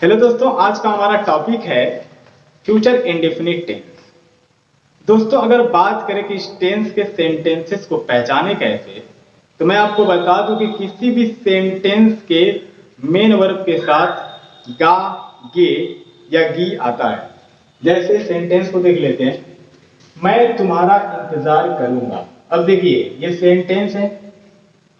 Hello दोस्तों, आज का हमारा टॉपिक है फ्यूचर इंडेफिनिट टेंस। दोस्तों, अगर बात करें कि इस टेंस के सेंटेंसेस को पहचाने कैसे, तो मैं आपको बता दूं कि किसी भी सेंटेंस के मेन वर्ब के साथ गा, गे या गी आता है। जैसे सेंटेंस को देख लेते हैं, मैं तुम्हारा इंतजार करूंगा। अब देखिए, ये सेंटेंस है।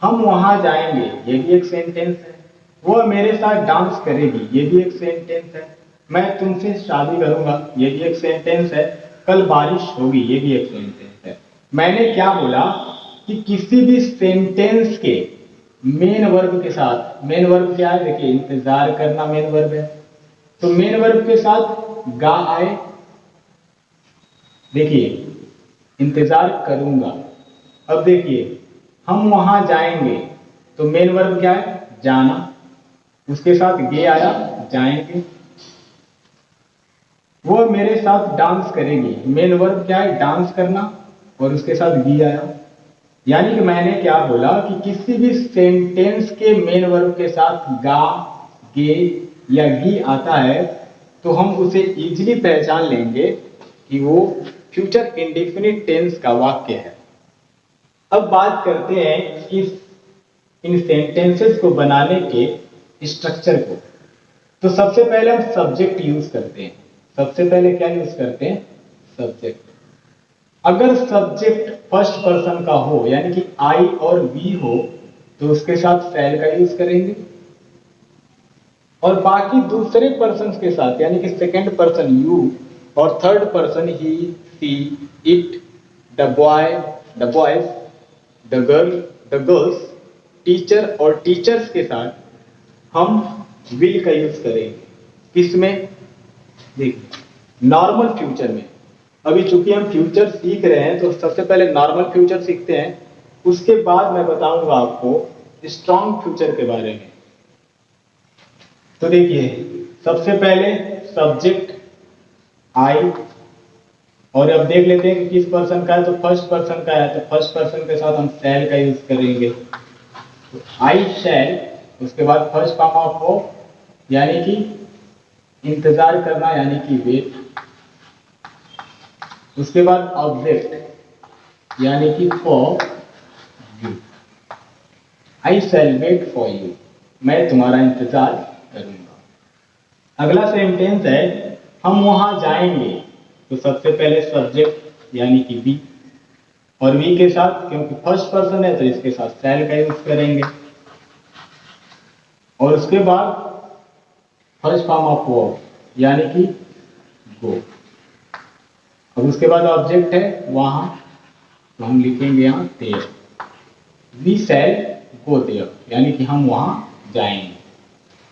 हम वहां जाएंगे, ये भी एक सेंटेंस है। वो मेरे साथ डांस करेगी, ये भी एक सेंटेंस है। मैं तुमसे शादी करूंगा, ये भी एक सेंटेंस है। कल बारिश होगी, ये भी एक सेंटेंस है। मैंने क्या बोला कि किसी भी सेंटेंस के मेन वर्ब के साथ, मेन वर्ब क्या है, देखिए इंतजार करना मेन वर्ब है, तो मेन वर्ब के साथ गा आए। देखिए, इंतजार करूंगा। अब देखिए, हम वहां जाएंगे, तो मेन वर्ब क्या है, जाना। उसके साथ गे आया, जाएंगे। वो मेरे साथ डांस करेगी, मेन वर्ब क्या है, डांस करना, और उसके साथ गी आया। यानी कि मैंने क्या बोला कि किसी भी सेंटेंस के मेन वर्ब के साथ गा, गे या गी आता है, तो हम उसे इजीली पहचान लेंगे कि वो फ्यूचर इंडेफिनिट टेंस का वाक्य है। अब बात करते हैं इस इन सेंटेंसेस को बनाने के स्ट्रक्चर को। तो सबसे पहले हम सब्जेक्ट यूज करते हैं। सबसे पहले क्या यूज करते हैं, सब्जेक्ट। अगर सब्जेक्ट फर्स्ट पर्सन का हो, यानी कि आई और वी हो, तो उसके साथ शैल का यूज करेंगे। और बाकी दूसरे पर्सन के साथ, यानी कि सेकंड पर्सन यू और third person he, she, it, the boy, the boys, the girl, the girls, teacher और टीचर्स के साथ हम विल का यूज करेंगे। किसमें, देखिए नॉर्मल फ्यूचर में। अभी चूंकि हम फ्यूचर सीख रहे हैं, तो सबसे पहले नॉर्मल फ्यूचर सीखते हैं। उसके बाद मैं बताऊंगा आपको स्ट्रॉन्ग फ्यूचर के बारे में। तो देखिए, सबसे पहले सब्जेक्ट आई, और अब देख लेते हैं कि किस पर्सन का है, तो फर्स्ट पर्सन का है, तो फर्स्ट पर्सन के साथ हम शैल का यूज करेंगे। आई शैल, उसके बाद फर्स्ट फॉर्म ऑफ वो, यानी कि इंतजार करना, यानी कि वेट। उसके बाद ऑब्जेक्ट, यानी कि for you. I shall wait for you, मैं तुम्हारा इंतजार करूंगा। अगला सेंटेंस है, हम वहां जाएंगे। तो सबसे पहले सब्जेक्ट, यानी कि बी, और वी के साथ, क्योंकि फर्स्ट पर्सन है तो इसके साथ शैल का यूज करेंगे। और उसके बाद फर्स्ट फॉर्म ऑफ वर्ब, यानी कि गो। और उसके बाद ऑब्जेक्ट है वहां, तो हम लिखेंगे यहां there. We shall go there, यानी कि हम वहां जाएंगे।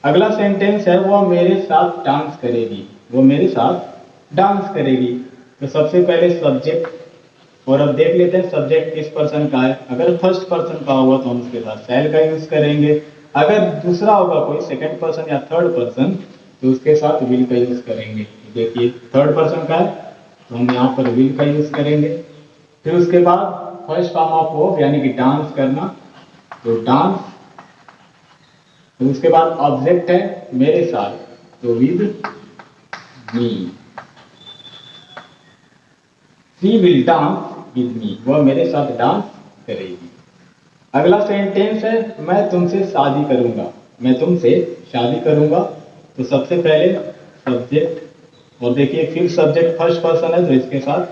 अगला सेंटेंस है, वो मेरे साथ डांस करेगी। वो मेरे साथ डांस करेगी। तो सबसे पहले सब्जेक्ट, और अब देख लेते हैं सब्जेक्ट किस पर्सन का है। अगर फर्स्ट पर्सन का होगा तो हम उसके साथ शैल का यूज करेंगे। अगर दूसरा होगा कोई सेकंड पर्सन या थर्ड पर्सन, तो उसके साथ विल का यूज करेंगे। देखिए थर्ड पर्सन का है, तो हम यहाँ पर विल का यूज करेंगे। फिर उसके बाद फर्स्ट फॉर्म ऑफ वर्ब, यानी कि डांस करना, तो डांस। तो उसके बाद ऑब्जेक्ट है मेरे साथ, तो with me. She will dance with मी, वह मेरे साथ डांस करेगी। अगला सेंटेंस है, मैं तुमसे शादी करूंगा। मैं तुमसे शादी करूंगा। तो सबसे पहले सब्जेक्ट, और देखिए फिर सब्जेक्ट फर्स्ट पर्सन है, तो इसके साथ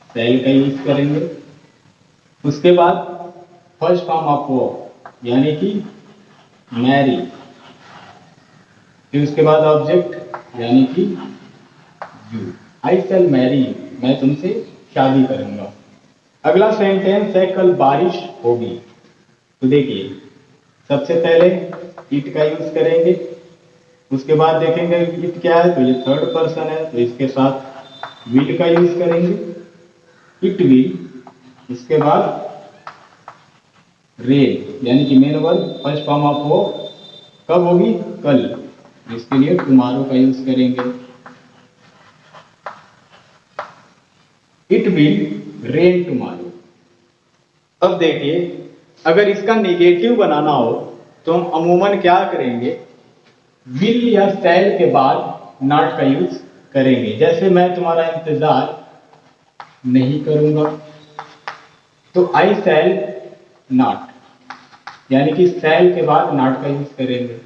शैल का यूज करेंगे। उसके बाद फर्स्ट फॉर्म ऑफ वर्ब, यानी कि मैरी। फिर उसके बाद ऑब्जेक्ट, यानी कि you. I shall marry you, मैं तुमसे शादी करूंगा। अगला सेंटेंस है, कल बारिश होगी। तो देखिए सबसे पहले इट का यूज करेंगे। उसके बाद देखेंगे इट क्या है, तो ये थर्ड पर्सन है, तो इसके साथ विल का यूज करेंगे। It will. उसके बाद रेन, यानी कि main verb first form of वो कब होगी, कल। इसके लिए टुमारो का यूज करेंगे। It will rain tomorrow. अब देखिए, अगर इसका नेगेटिव बनाना हो, तो हम अमूमन क्या करेंगे, विल या शैल के बाद नॉट का यूज करेंगे। जैसे मैं तुम्हारा इंतजार नहीं करूंगा तो आई शैल नॉट, यानी कि शैल के बाद नॉट का यूज करेंगे।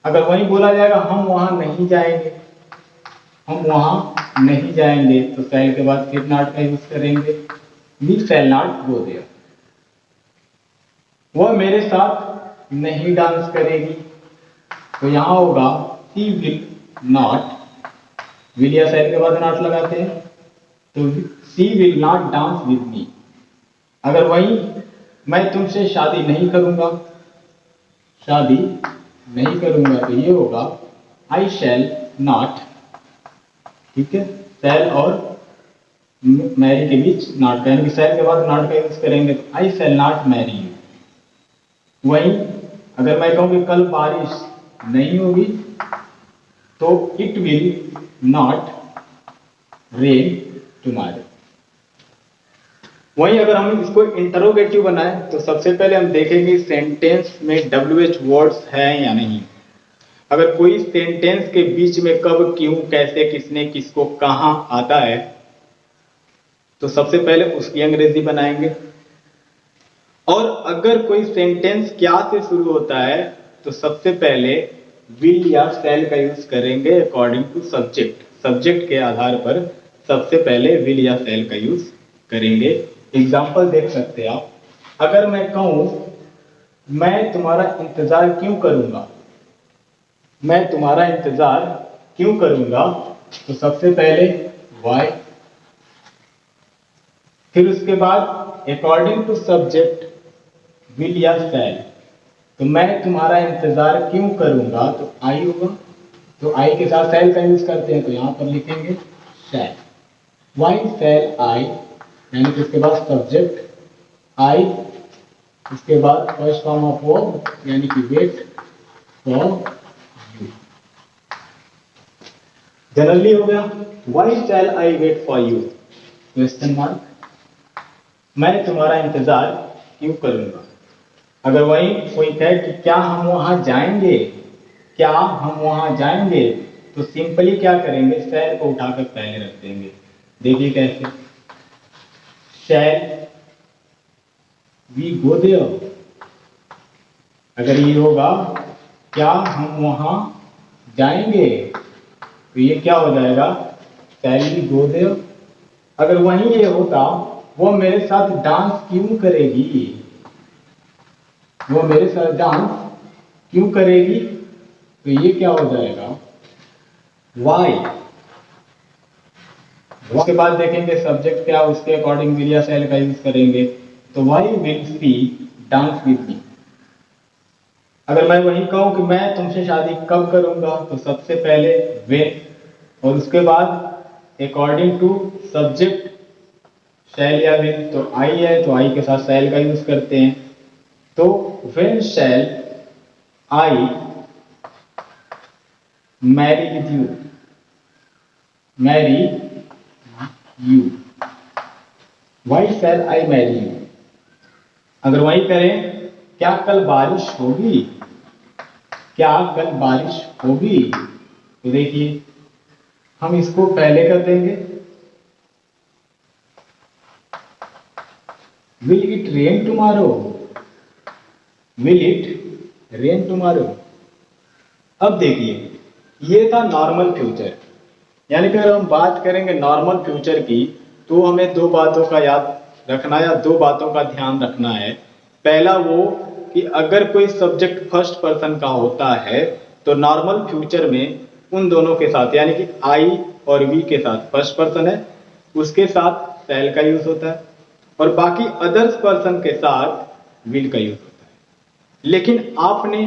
अगर वही बोला जाएगा हम वहां नहीं जाएंगे, हम वहां नहीं जाएंगे, तो शैल के बाद फिर नॉट का यूज करेंगे, we shall not go there. वह मेरे साथ नहीं डांस करेगी, तो यहां होगा शी विल नॉट, विल या शैल के बाद नॉट लगाते हैं, तो she will not dance with me. अगर वही मैं तुमसे शादी नहीं करूंगा, शादी नहीं करूंगा, तो ये होगा आई शैल नॉट, ठीक है, शैल और मैरी के बीच नॉट का, यानी कि शैल के बाद नॉट का यूज करेंगे, तो आई शैल नॉट मैरी यू। वही अगर मैं कहूं कि कल बारिश नहीं होगी, तो it will not rain tomorrow. वहीं अगर हम इसको इंटरोगेटिव बनाएं, तो सबसे पहले हम देखेंगे सेंटेंस में WH वर्ड्स हैं या नहीं। अगर कोई सेंटेंस के बीच में कब, क्यों, कैसे, किसने, किसको, कहां आता है, तो सबसे पहले उसकी अंग्रेजी बनाएंगे। और अगर कोई सेंटेंस क्या से शुरू होता है, तो सबसे पहले विल या शैल का यूज करेंगे अकॉर्डिंग टू सब्जेक्ट। सब्जेक्ट के आधार पर सबसे पहले विल या शैल का यूज करेंगे। एग्जाम्पल देख सकते हैं आप। अगर मैं कहूं मैं तुम्हारा इंतजार क्यों करूंगा, मैं तुम्हारा इंतजार क्यों करूंगा, तो सबसे पहले वाई, फिर उसके बाद अकॉर्डिंग टू सब्जेक्ट विल या शैल, तो मैं तुम्हारा इंतजार क्यों करूंगा, तो आई होगा, तो आई के साथ शैल का यूज करते हैं, तो यहां पर लिखेंगे शैल, वाई शैल आई, यानी कि उसके बाद सब्जेक्ट आई, उसके बाद फर्स्ट फॉर्म ऑफ वर्ब यानी कि वेट फॉर यू। जनरली हो गया why shall I wait for you, question mark, मैं तुम्हारा इंतजार क्यों करूंगा। अगर वही कोई कहे कि क्या हम वहां जाएंगे, क्या हम वहां जाएंगे, तो सिंपली क्या करेंगे, शैल को उठाकर पहले रख देंगे। देखिए कैसे, शैल वी गो देयर। अगर ये होगा क्या हम वहां जाएंगे, तो ये क्या हो जाएगा, शैल वी गो देयर। अगर वहीं ये होता वो मेरे साथ डांस क्यों करेगी, वो मेरे साथ डांस क्यों करेगी, तो ये क्या हो जाएगा, वाई। उसके बाद देखेंगे सब्जेक्ट क्या, उसके अकॉर्डिंग विल या शैल का यूज करेंगे, तो why will she dance with me. अगर मैं वही कहूं कि मैं तुमसे शादी कब करूंगा, तो सबसे पहले व्हेन, और उसके बाद अकॉर्डिंग टू सब्जेक्ट शैल या व्हेन, तो आई है तो आई के साथ शैल का यूज करते हैं, तो when shall I marry with you, marry you, why shall I marry you. अगर वही करें क्या कल बारिश होगी, क्या कल बारिश होगी, तो देखिए हम इसको पहले कर देंगे, will it rain tomorrow, will it rain tomorrow. अब देखिए ये था नॉर्मल फ्यूचर, यानी कि अगर हम बात करेंगे नॉर्मल फ्यूचर की, तो हमें दो बातों का याद रखना या दो बातों का ध्यान रखना है। पहला वो कि अगर कोई सब्जेक्ट फर्स्ट पर्सन का होता है, तो नॉर्मल फ्यूचर में उन दोनों के साथ, यानी कि आई और वी के साथ फर्स्ट पर्सन है, उसके साथ शैल का यूज होता है, और बाकी अदर्स पर्सन के साथ विल का यूज होता है। लेकिन आपने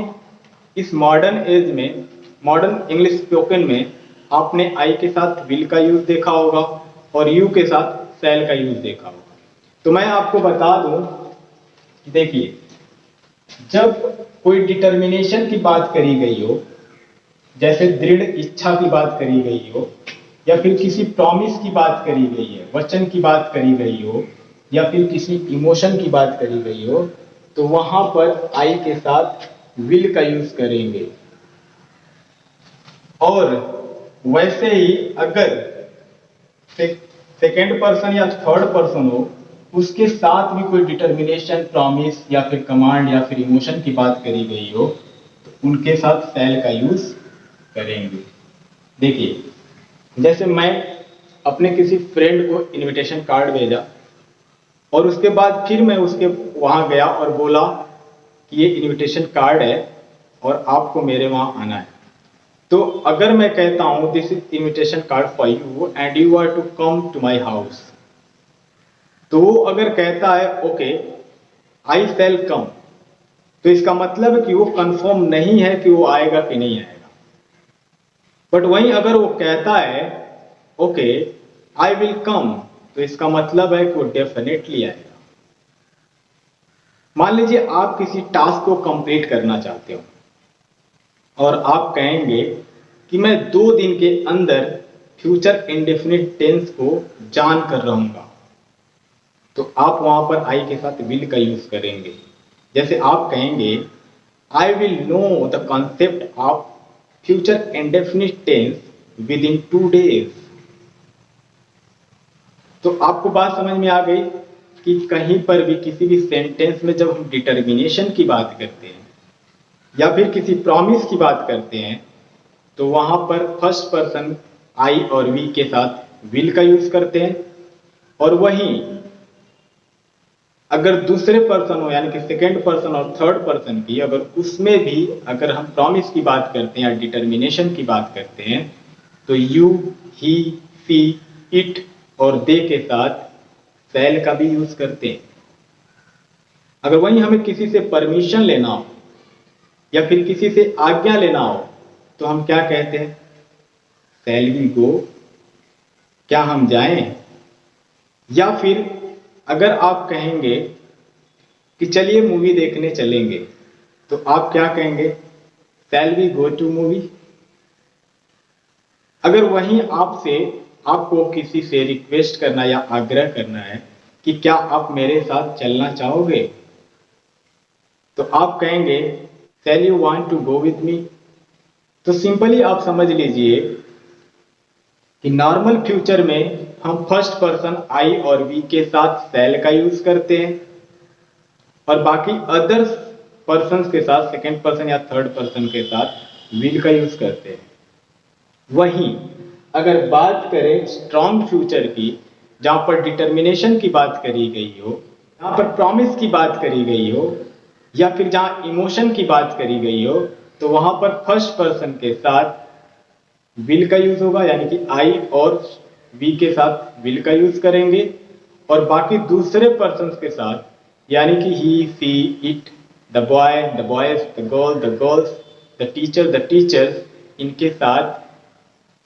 इस मॉडर्न एज में, मॉडर्न इंग्लिश स्पोकन में, आपने आई के साथ विल का यूज देखा होगा और यू के साथ शैल का यूज देखा होगा। तो मैं आपको बता दूं, देखिए जब कोई डिटर्मिनेशन की बात करी गई हो, जैसे दृढ़ इच्छा की बात करी गई हो, या फिर किसी प्रॉमिस की बात करी गई है, वचन की बात करी गई हो, या फिर किसी इमोशन की बात करी गई हो, तो वहां पर आई के साथ विल का यूज करेंगे। और वैसे ही अगर सेकेंड पर्सन या थर्ड पर्सन हो, उसके साथ भी कोई डिटर्मिनेशन, प्रॉमिस या फिर कमांड या फिर इमोशन की बात करी गई हो, तो उनके साथ शैल का यूज करेंगे। देखिए, जैसे मैं अपने किसी फ्रेंड को इनविटेशन कार्ड भेजा और उसके बाद फिर मैं उसके वहां गया और बोला कि ये इनविटेशन कार्ड है और आपको मेरे वहां आना है। तो अगर मैं कहता हूं this is invitation card for you and you are to come to my house, तो वो अगर कहता है ओके आई शैल कम, तो इसका मतलब है कि वो कंफर्म नहीं है कि वो आएगा कि नहीं आएगा। बट वहीं अगर वो कहता है ओके आई विल कम, तो इसका मतलब है कि वो डेफिनेटली आएगा। मान लीजिए आप किसी टास्क को कंप्लीट करना चाहते हो और आप कहेंगे कि मैं 2 दिन के अंदर फ्यूचर इंडेफिनिट टेंस को जान कर रहूंगा, तो आप वहां पर आई के साथ विल का यूज करेंगे। जैसे आप कहेंगे I will know the concept of future indefinite tense with in 2 days. तो आपको बात समझ में आ गई कि कहीं पर भी किसी भी सेंटेंस में जब हम डिटर्मिनेशन की बात करते हैं या फिर किसी प्रॉमिस की बात करते हैं, तो वहां पर फर्स्ट पर्सन आई और वी के साथ विल का यूज करते हैं। और वहीं अगर दूसरे पर्सन हो, यानी कि सेकेंड पर्सन और थर्ड पर्सन की, अगर उसमें भी अगर हम प्रॉमिस की बात करते हैं या डिटर्मिनेशन की बात करते हैं, तो यू, ही, सी, इट और दे के साथ शैल का भी यूज करते हैं। अगर वहीं हमें किसी से परमिशन लेना हो या फिर किसी से आज्ञा लेना हो, तो हम क्या कहते हैं? शैल वी गो, क्या हम जाएं? या फिर अगर आप कहेंगे कि चलिए मूवी देखने चलेंगे, तो आप क्या कहेंगे? Shall we go to movie. अगर वहीं आपको किसी से रिक्वेस्ट करना या आग्रह करना है कि क्या आप मेरे साथ चलना चाहोगे, तो आप कहेंगे shall you want to go with me. तो सिंपली आप समझ लीजिए कि नॉर्मल फ्यूचर में हम फर्स्ट पर्सन आई और वी के साथ शैल का यूज करते हैं और बाकी अदर पर्सन के साथ, सेकेंड पर्सन या थर्ड पर्सन के साथ विल का यूज करते हैं। वहीं अगर बात करें स्ट्रॉन्ग फ्यूचर की, जहां पर डिटर्मिनेशन की बात करी गई हो, जहां पर प्रॉमिस की बात करी गई हो या फिर जहां इमोशन की बात करी गई हो, तो वहां पर फर्स्ट पर्सन के साथ विल का यूज होगा, यानी कि आई और वी के साथ विल का यूज करेंगे और बाकी दूसरे पर्सन के साथ, यानी कि he, she, it, the boy, the boys, the girl, the girls, the teacher, the teachers, इनके साथ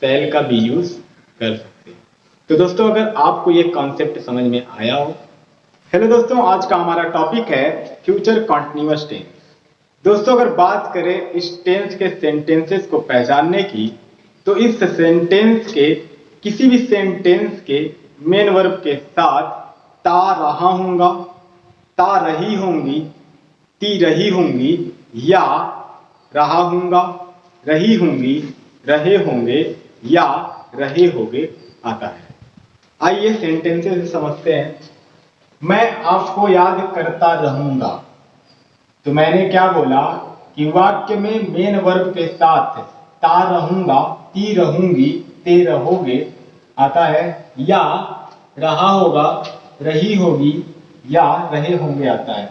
शैल का भी यूज कर सकते हैं। तो दोस्तों, अगर आपको ये कॉन्सेप्ट समझ में आया हो। हेलो दोस्तों, आज का हमारा टॉपिक है फ्यूचर कॉन्टिन्यूअस टेंस। दोस्तों, अगर बात करें इस टेंस के सेंटेंसेस को पहचानने की, तो इस सेंटेंस के किसी भी सेंटेंस के मेन वर्ब के साथ ता रहा हूंगा, ता रही होंगी, ती रही होंगी या रहा हूंगा, रही होंगी, रहे होंगे या रहे होगे आता है। आइए सेंटेंसेस समझते हैं। मैं आपको याद करता रहूंगा, तो मैंने क्या बोला कि वाक्य में मेन वर्ब के साथ ता रहूंगा, ती रहूंगी, ते रहोगे आता है, या रहा होगा, रही होगी या रहे होंगे आता है।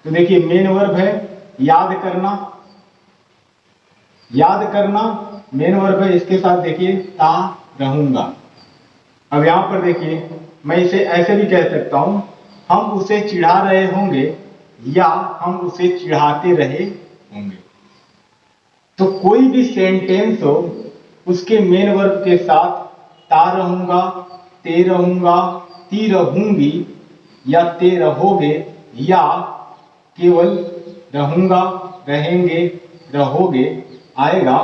तो देखिए, मेन वर्ब है याद करना, याद करना मेन वर्ब है, इसके साथ देखिए ता रहूंगा। अब यहां पर देखिए, मैं इसे ऐसे भी कह सकता हूं, हम उसे चिढ़ा रहे होंगे या हम उसे चिढ़ाते रहे होंगे। तो कोई भी सेंटेंस हो, उसके मेन वर्ब के साथ ता रहूंगा, ते रहूंगा, ती रहूंगी या ते रहोगे या केवल रहूंगा, रहेंगे, रहोगे आएगा,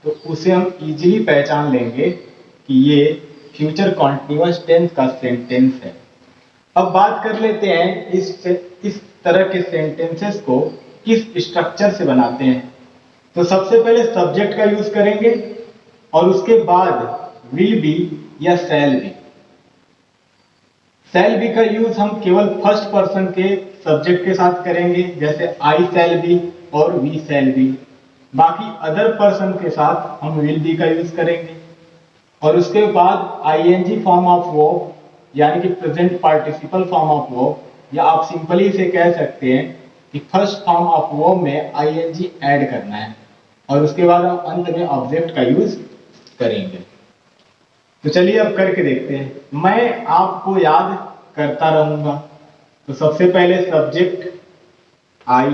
तो उसे हम इजीली पहचान लेंगे कि ये फ्यूचर कॉन्टिन्यूअस टेंस का सेंटेंस है। अब बात कर लेते हैं इस तरह के सेंटेंसेस को किस स्ट्रक्चर से बनाते हैं। तो सबसे पहले सब्जेक्ट का यूज करेंगे और उसके बाद विल बी या शैल बी। शैल बी का यूज हम केवल फर्स्ट पर्सन के सब्जेक्ट के साथ करेंगे, जैसे आई शैल बी और वी शैल बी। बाकी अदर पर्सन के साथ हम विल बी का यूज करेंगे। और उसके बाद आईएनजी फॉर्म ऑफ वर्ब यानी कि present participle form of verb, या आप सिंपली इसे कह सकते हैं कि फर्स्ट फॉर्म ऑफ वर्ब में आईएनजी ऐड करना है और उसके बाद हम अंत में ऑब्जेक्ट का यूज करेंगे। तो चलिए अब करके देखते हैं। मैं आपको याद करता रहूंगा। तो सबसे पहले सब्जेक्ट आई।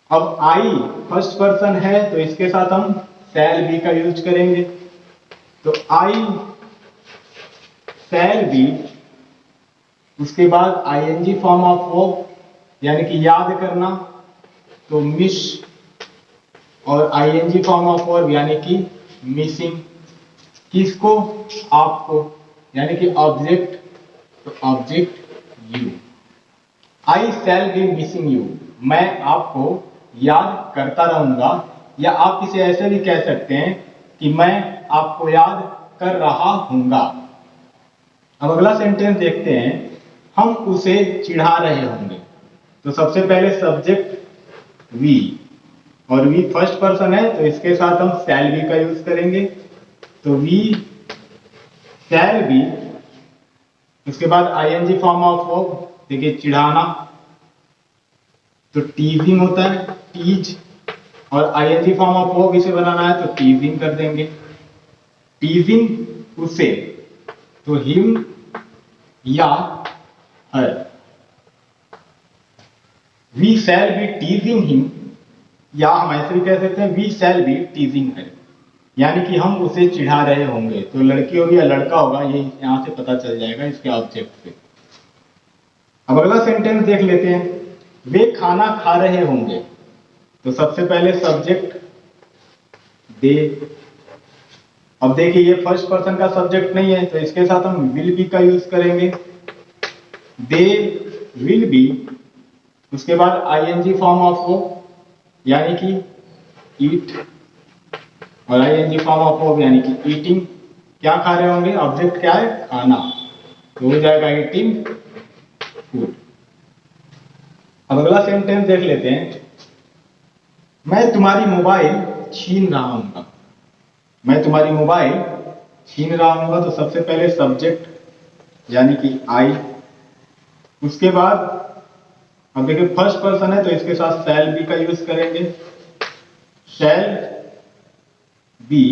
अब आई फर्स्ट पर्सन है तो इसके साथ हम शैल बी का यूज करेंगे। तो आई शैल बी, उसके बाद आईएनजी फॉर्म ऑफ वर्ब यानी कि याद करना, तो मिस, और आईएनजी फॉर्म ऑफ वर्ब यानी कि मिसिंग। किसको? आपको, यानी कि ऑब्जेक्ट, तो object you. I shall B missing you, मैं आपको याद करता रहूंगा, या आप इसे ऐसे भी कह सकते हैं कि मैं आपको याद कर रहा हूंगा। अब अगला सेंटेंस देखते हैं, हम उसे चिढ़ा रहे होंगे। तो सबसे पहले सब्जेक्ट वी, और वी फर्स्ट पर्सन है तो इसके साथ हम शैल बी का यूज करेंगे। तो वी शैल बी, उसके बाद आईएनजी फॉर्म ऑफ वर्ब, देखिए चिढ़ाना, तो टीजिंग होता है, टीज, और आईएनजी फॉर्म ऑफ वर्ब इसे बनाना है तो टीजिंग कर देंगे। टीजिंग उसे, तो हिम या her. We shall be teasing him, या हम ऐसे भी कह सकते हैं वी शैल बी टीजिंग हर, यानी कि हम उसे चिढ़ा रहे होंगे। तो लड़की होगी या लड़का होगा, ये यहां से पता चल जाएगा इसके ऑब्जेक्ट से। अब अगला सेंटेंस देख लेते हैं, वे खाना खा रहे होंगे। तो सबसे पहले सब्जेक्ट दे। अब देखिए ये फर्स्ट पर्सन का सब्जेक्ट नहीं है तो इसके साथ हम विल बी का यूज करेंगे। दे विल बी, उसके बाद आईएनजी फॉर्म ऑफ वर्ब यानी कि ईट, और आईएनजी फॉर्म ऑफ वर्ब यानी कि ईटिंग। क्या खा रहे होंगे? ऑब्जेक्ट क्या है? खाना, तो हो जाएगा ईटिंग फूड। अब अगला सेंटेंस देख लेते हैं, मैं तुम्हारी मोबाइल छीन रहा हूंगा। मैं तुम्हारी मोबाइल छीन रहा हूंगा, तो सबसे पहले सब्जेक्ट यानी कि आई, उसके बाद अब देखिए फर्स्ट पर्सन है तो इसके साथ शैल बी का यूज करेंगे। शैल बी,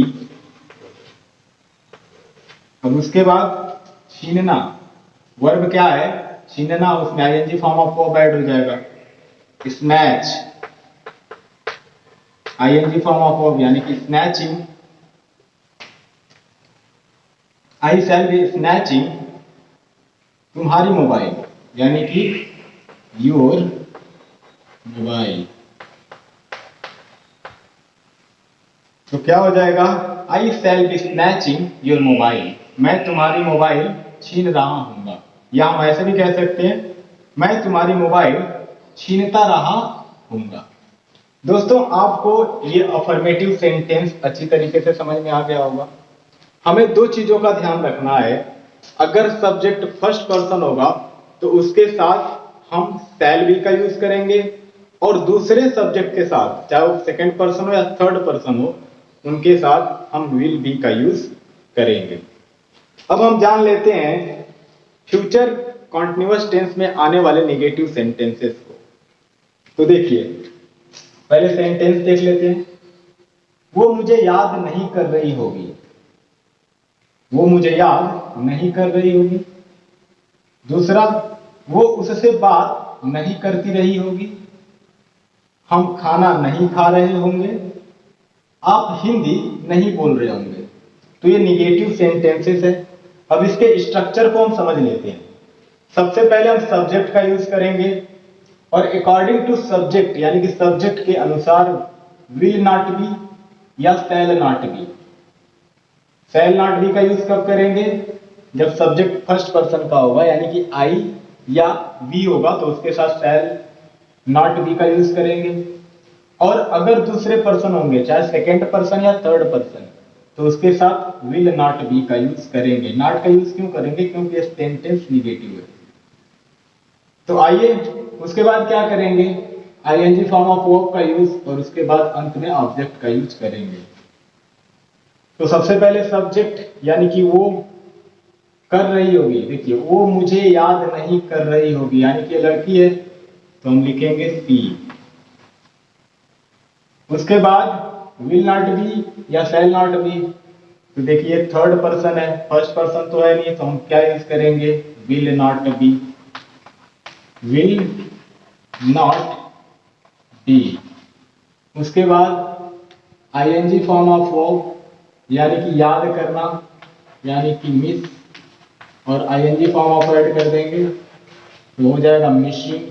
अब उसके बाद छीनना, वर्ब क्या है? छीनना, उसमें ING form of verb add हो जाएगा। Snatch, ING form of verb यानी कि snatching. I shall be snatching तुम्हारी मोबाइल, यानी कि योर मोबाइल। तो क्या हो जाएगा? I shall be snatching your mobile, मैं तुम्हारी मोबाइल छीन रहा हूंगा। या हम ऐसे भी कह सकते हैं, मैं तुम्हारी मोबाइल छीनता रहा हूंगा। दोस्तों आपको ये अफर्मेटिव सेंटेंस अच्छी तरीके से समझ में आ गया होगा। हमें दो चीजों का ध्यान रखना है। अगर सब्जेक्ट फर्स्ट पर्सन होगा तो उसके साथ हम शैल बी का यूज करेंगे, और दूसरे सब्जेक्ट के साथ चाहे वो सेकंड पर्सन हो या थर्ड पर्सन हो उनके साथ हम विल बी का यूज करेंगे। अब हम जान लेते हैं फ्यूचर कॉन्टिन्यूअस टेंस में आने वाले नेगेटिव सेंटेंसेस को। तो देखिए पहले सेंटेंस देख लेते हैं, वो मुझे याद नहीं कर रही होगी। वो मुझे याद नहीं कर रही होगी। दूसरा, वो उससे बात नहीं करती रही होगी। हम खाना नहीं खा रहे होंगे। आप हिंदी नहीं बोल रहे होंगे। तो ये निगेटिव सेंटेंसेस है। अब इसके स्ट्रक्चर को हम समझ लेते हैं। सबसे पहले हम सब्जेक्ट का यूज करेंगे, और अकॉर्डिंग टू सब्जेक्ट यानी कि सब्जेक्ट के अनुसार विल नॉट बी या shall not B. Shell not be का यूज कब करेंगे? जब सब्जेक्ट फर्स्ट पर्सन का होगा, यानी कि आई या वी होगा तो उसके साथ शैल नॉट बी का यूज करेंगे। और अगर दूसरे पर्सन होंगे, चाहे सेकेंड पर्सन या थर्ड पर्सन, तो उसके साथ विल नॉट बी का यूज करेंगे। नॉट का यूज क्यों करेंगे? क्योंकि ये सेंटेंस निगेटिव है। तो आइए उसके बाद क्या करेंगे, आईएनजी फॉर्म ऑफ वर्ब का यूज और उसके बाद अंत में ऑब्जेक्ट का यूज करेंगे। तो सबसे पहले सब्जेक्ट यानी कि वो कर रही होगी, देखिए वो मुझे याद नहीं कर रही होगी, यानी कि लड़की है तो हम लिखेंगे सी। उसके बाद विल नॉट बी या शैल नॉट बी, तो देखिए थर्ड पर्सन है, फर्स्ट पर्सन तो है नहीं, तो हम क्या यूज करेंगे, will not B. Will not B. उसके बाद आईएनजी फॉर्म ऑफ वर्ब यानी कि याद करना, यानी कि मिस, और आईएनजी फॉर्म ऑफ ऐड कर देंगे तो हो जाएगा मिसिंग।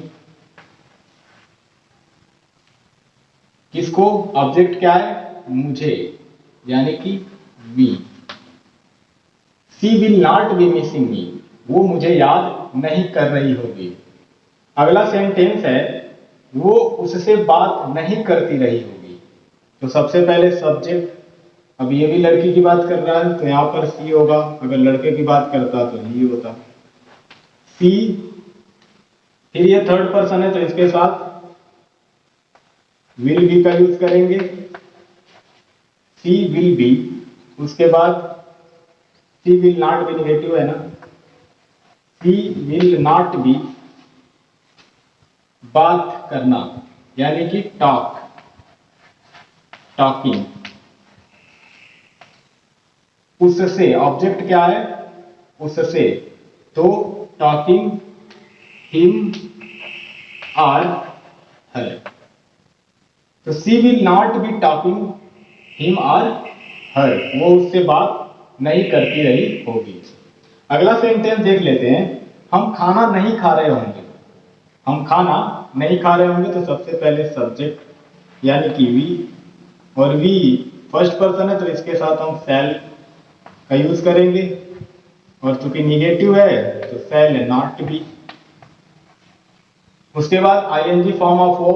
किसको? ऑब्जेक्ट क्या है? मुझे, यानी कि me. She will not be missing me, वो मुझे याद नहीं कर रही होगी। अगला सेंटेंस है वो उससे बात नहीं करती रही होगी। तो सबसे पहले सब्जेक्ट, अब ये भी लड़की की बात कर रहा है तो यहां पर सी होगा, अगर लड़के की बात करता तो ही होता सी। फिर ये थर्ड पर्सन है तो इसके साथ विल बी का यूज करेंगे, सी विल बी। उसके बाद सी विल नॉट बी निगेटिव है ना, सी विल नॉट बी बात करना, यानी कि टॉक, टॉकिंग। उससे, ऑब्जेक्ट क्या है? उससे, तो टॉकिंग हिम और हर। तो she will not be talking him और हर, वो उससे बात नहीं करती रही होगी। अगला सेंटेंस देख लेते हैं, हम खाना नहीं खा रहे होंगे। हम खाना नहीं खा रहे होंगे तो सबसे पहले सब्जेक्ट यानी कि वी, और वी फर्स्ट पर्सन है तो इसके साथ हम शैल का यूज करेंगे, और चूंकि निगेटिव है तो शैल नॉट बी। उसके बाद आईएनजी फॉर्म ऑफ वो,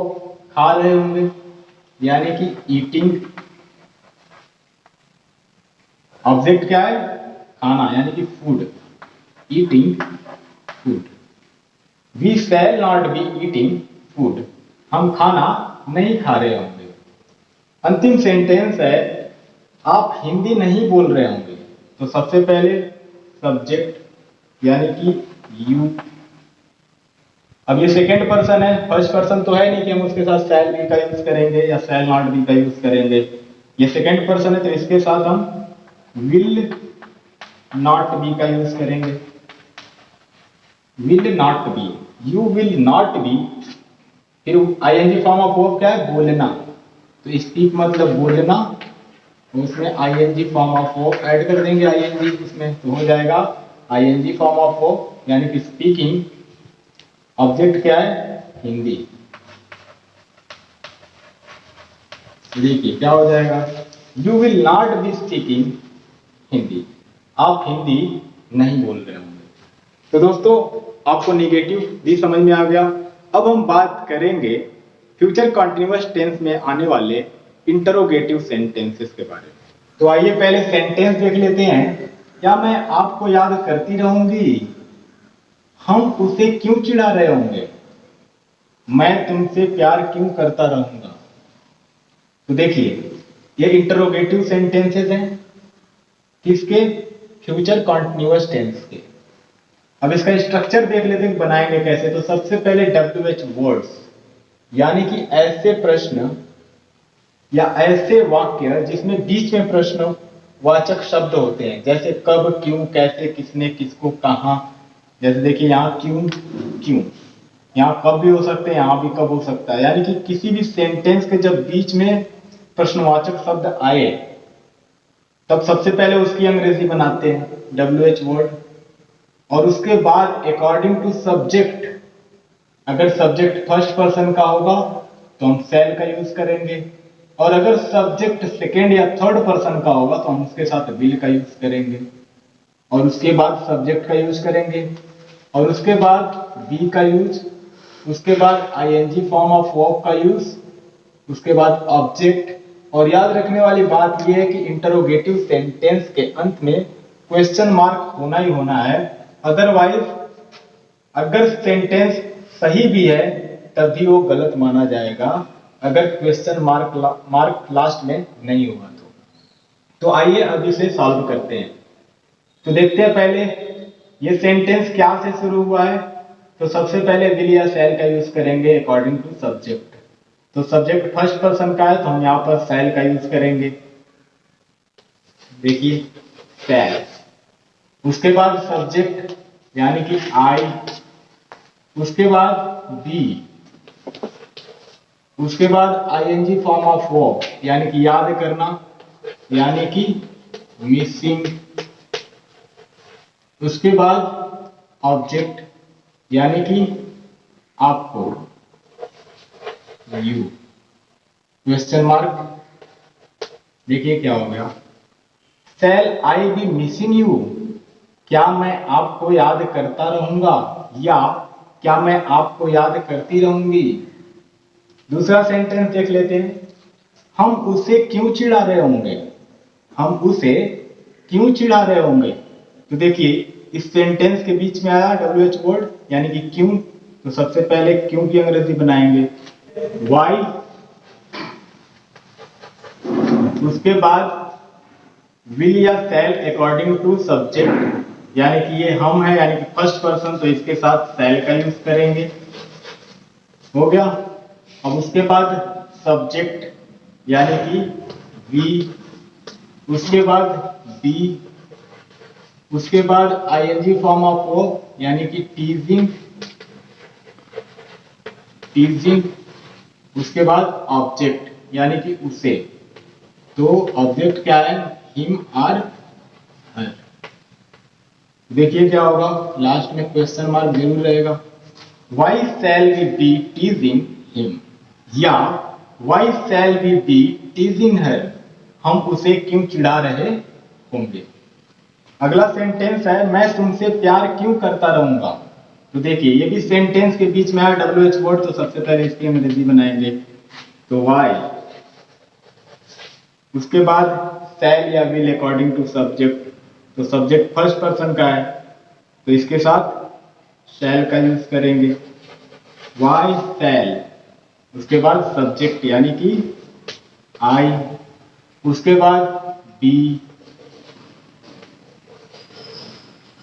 खा रहे होंगे यानी कि ईटिंग। ऑब्जेक्ट क्या है? खाना, यानी कि food, eating food. We shall not be eating food, हम खाना नहीं खा रहे होंगे। अंतिम सेंटेंस है आप हिंदी नहीं बोल रहे होंगे। तो सबसे पहले सब्जेक्ट यानी कि यू। अब ये सेकेंड पर्सन है, फर्स्ट पर्सन तो है नहीं कि हम उसके साथ शैल बी का यूज करेंगे या शैल नॉट बी का यूज करेंगे। ये सेकेंड पर्सन है तो इसके साथ हम विल नॉट बी का यूज करेंगे, will not be, you will not be. फिर आईएनजी फॉर्म ऑफ वर्ब क्या है? बोलना, तो स्पीक मतलब बोलना, उसमें ING form of verb add कर देंगे आईएनजी इसमें, तो हो जाएगा आईएनजी फॉर्म ऑफ वर्ब यानी कि स्पीकिंग। ऑब्जेक्ट क्या है? हिंदी। देखिए क्या हो जाएगा, you will not be speaking Hindi, आप हिंदी नहीं बोल रहे होंगे। तो दोस्तों आपको निगेटिव भी समझ में आ गया। अब हम बात करेंगे फ्यूचर कॉन्टिन्यूअस टेंस में आने वाले इंटरोगेटिव सेंटेंसेस के बारे में। तो आइए पहले सेंटेंस देख लेते हैं। क्या मैं आपको याद करती रहूंगी? हम उसे क्यों चिढ़ा रहे होंगे? मैं तुमसे प्यार क्यों करता रहूंगा? तो देखिए ये इंटरोगेटिव सेंटेंसेस हैं, किसके? फ्यूचर कॉन्टिन्यूअस टेंस के। अब इसका स्ट्रक्चर देख लेते हैं बनाएंगे कैसे। तो सबसे पहले WH वर्ड्स, यानी कि ऐसे प्रश्न या ऐसे वाक्य जिसमें बीच में प्रश्नवाचक शब्द होते हैं, जैसे कब, क्यों, कैसे, किसने, किसको, कहां। जैसे देखिए यहाँ क्यों, क्यों, यहाँ कब भी हो सकते हैं, यहाँ भी कब हो सकता है। यानी कि किसी भी सेंटेंस के जब बीच में प्रश्नवाचक शब्द आए तब सबसे पहले उसकी अंग्रेजी बनाते हैं WH वर्ड, और उसके बाद अकॉर्डिंग टू सब्जेक्ट, अगर सब्जेक्ट फर्स्ट पर्सन का होगा तो हम शैल का यूज करेंगे, और अगर सब्जेक्ट सेकेंड या थर्ड पर्सन का होगा तो हम उसके साथ विल का यूज करेंगे, और उसके बाद सब्जेक्ट का यूज करेंगे, और उसके बाद बी का यूज, उसके बाद आईएनजी फॉर्म ऑफ वर्ब का यूज, उसके बाद ऑब्जेक्ट, और याद रखने वाली बात यह है कि इंटरोगेटिव सेंटेंस के अंत में क्वेश्चन मार्क होना ही होना है, अदरवाइज अगर सेंटेंस सही भी है तभी वो गलत माना जाएगा अगर क्वेश्चन मार्क लास्ट में नहीं होगा तो आइए अब इसे सॉल्व करते हैं। तो देखते हैं पहले ये सेंटेंस क्या से शुरू हुआ है। तो सबसे पहले विल या शैल का यूज करेंगे अकॉर्डिंग टू सब्जेक्ट। तो सब्जेक्ट फर्स्ट पर्सन का है तो हम यहाँ पर शैल का यूज करेंगे। देखिए शैल, उसके बाद सब्जेक्ट यानी कि आई, उसके बाद बी, उसके बाद आईएनजी फॉर्म ऑफ वर्ब यानी कि याद करना यानी कि मिसिंग, उसके बाद ऑब्जेक्ट यानी कि आपको, यू, क्वेश्चन मार्क। देखिए क्या हो गया, शैल आई बी मिसिंग यू, क्या मैं आपको याद करता रहूंगा या क्या मैं आपको याद करती रहूंगी। दूसरा सेंटेंस देख लेते हैं, हम उसे क्यों चिढ़ा रहे होंगे, हम उसे क्यों चिढ़ा रहे होंगे। तो देखिए इस सेंटेंस के बीच में आया WH वर्ड यानी कि क्यों। तो सबसे पहले क्यों की अंग्रेजी बनाएंगे वाई, उसके बाद विल या शैल अकॉर्डिंग टू सब्जेक्ट यानी कि ये हम है यानी कि फर्स्ट पर्सन तो इसके साथ शैल का यूज करेंगे, हो गया। अब उसके बाद सब्जेक्ट यानी कि वी, उसके बाद बी, उसके बाद आईएनजी फॉर्म ऑफ वर्ब यानी कि टीजिंग, टीजिंग, उसके बाद ऑब्जेक्ट यानी कि उसे। तो ऑब्जेक्ट क्या है, हिम आर हर। देखिए क्या होगा, लास्ट में क्वेश्चन मार्क जरूर रहेगा। Why shall we be teasing him या why shall we be teasing her, हम उसे क्यों चिढ़ा रहे होंगे। अगला सेंटेंस है मैं तुमसे प्यार क्यों करता रहूंगा। तो देखिए ये भी सेंटेंस के बीच में है WH वर्ड तो सबसे पहले इसकी अंग्रेजी बनाएंगे तो वाई, उसके बाद शैल या विल अकॉर्डिंग टू सब्जेक्ट। तो सब्जेक्ट फर्स्ट पर्सन का है तो इसके साथ शैल का यूज करेंगे वाई शैल, उसके बाद सब्जेक्ट यानी कि आई, उसके बाद बी,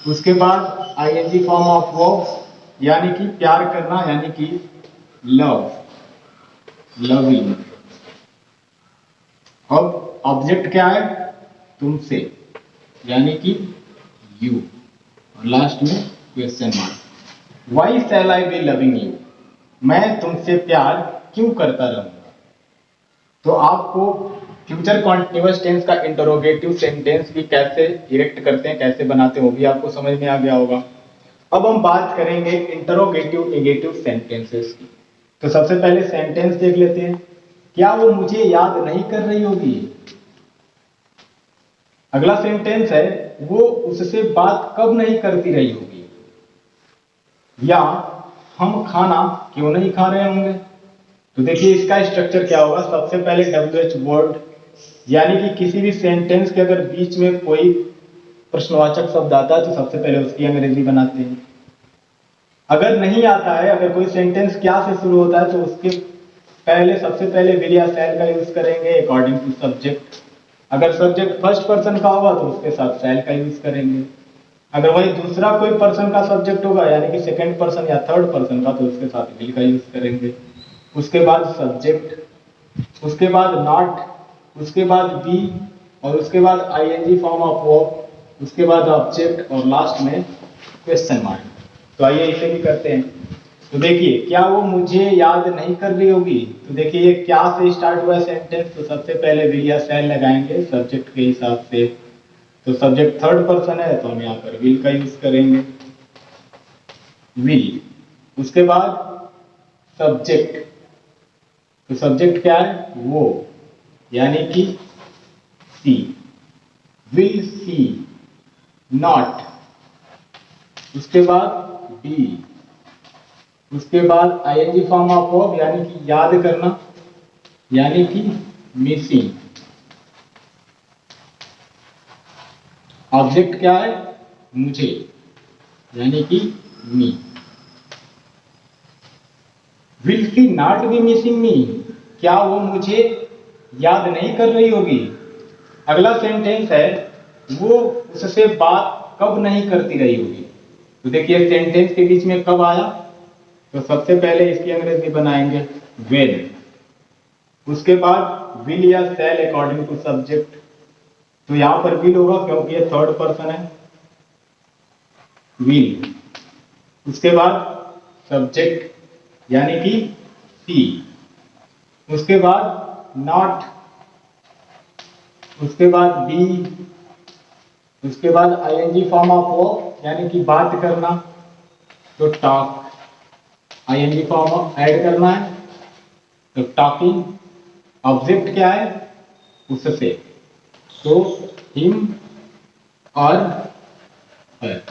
उसके बाद आईएनजी फॉर्म ऑफ वर्ब यानी कि प्यार करना यानी कि लव, लविंग। अब ऑब्जेक्ट क्या है, तुमसे यानी कि यू, और लास्ट में question mark. Why shall I be loving you, मैं तुमसे प्यार क्यों करता रहूंगा। तो आपको फ्यूचर कॉन्टिन्यूअस टेंस का इंटरोगेटिव सेंटेंस भी कैसे इरेक्ट करते हैं, कैसे बनाते हैं वो भी आपको समझ में आ गया होगा। अब हम बात करेंगे इंटरोगेटिव नेगेटिव सेंटेंसेस की। तो सबसे पहले सेंटेंस देख लेते हैं, क्या वो मुझे याद नहीं कर रही होगी। अगला सेंटेंस है वो उससे बात कब नहीं करती रही होगी, या हम खाना क्यों नहीं खा रहे होंगे। तो देखिए इसका स्ट्रक्चर क्या होगा, सबसे पहले WH वर्ड यानी कि किसी भी सेंटेंस के अगर बीच में कोई प्रश्नवाचक शब्द आता है तो सबसे पहले उसकी अंग्रेजी बनाते हैं। अगर नहीं आता है, अगर कोई सेंटेंस क्या से शुरू होता है तो उसके पहले सबसे पहले विल या शैल का यूज करेंगे अकॉर्डिंग टू सब्जेक्ट। अगर सब्जेक्ट फर्स्ट पर्सन का होगा तो उसके साथ शैल का यूज करेंगे। अगर वही दूसरा कोई पर्सन का सब्जेक्ट होगा यानी कि सेकंड पर्सन या थर्ड पर्सन का तो उसके साथ विल का यूज करेंगे। उसके बाद सब्जेक्ट, उसके बाद नॉट, उसके बाद बी, और उसके बाद आईएनजी फॉर्म ऑफ वर्ब, उसके बाद ऑब्जेक्ट और लास्ट में क्वेश्चन मार्क। तो आइए इसे भी करते हैं। तो देखिए क्या वो मुझे याद नहीं कर रही होगी। तो देखिए ये क्या से स्टार्ट हुआ सेंटेंस, तो सबसे पहले विल या शैल लगाएंगे सब्जेक्ट के हिसाब से। तो सब्जेक्ट थर्ड पर्सन है तो हम यहाँ पर विल का यूज करेंगे, विल। उसके बाद सब्जेक्ट, तो सब्जेक्ट क्या है, वो यानी कि सी, विल सी, नॉट, उसके बाद बी, उसके बाद आईएनजी फॉर्म ऑफ वर्ब यानी कि याद करना यानी कि मिसिंग, ऑब्जेक्ट क्या है? मुझे, यानी कि me. Will she not be missing me? क्या वो मुझे याद नहीं कर रही होगी? अगला सेंटेंस है वो उससे बात कब नहीं करती रही होगी। तो देखिए सेंटेंस के बीच में कब आया, तो सबसे पहले इसकी अंग्रेजी बनाएंगे व्हेन, उसके बाद विल या शैल अकॉर्डिंग टू सब्जेक्ट। तो यहां पर विल होगा क्योंकि ये थर्ड पर्सन है, विल। उसके बाद सब्जेक्ट यानी कि सी, उसके बाद नॉट, उसके बाद बी, उसके बाद आईएनजी फॉर्म ऑफ वर्ब यानी कि बात करना, तो टॉक, आईएनजी फॉर्म ऐड करना है तो टॉकिंग। ऑब्जेक्ट क्या है? उससे, तो हिम और her.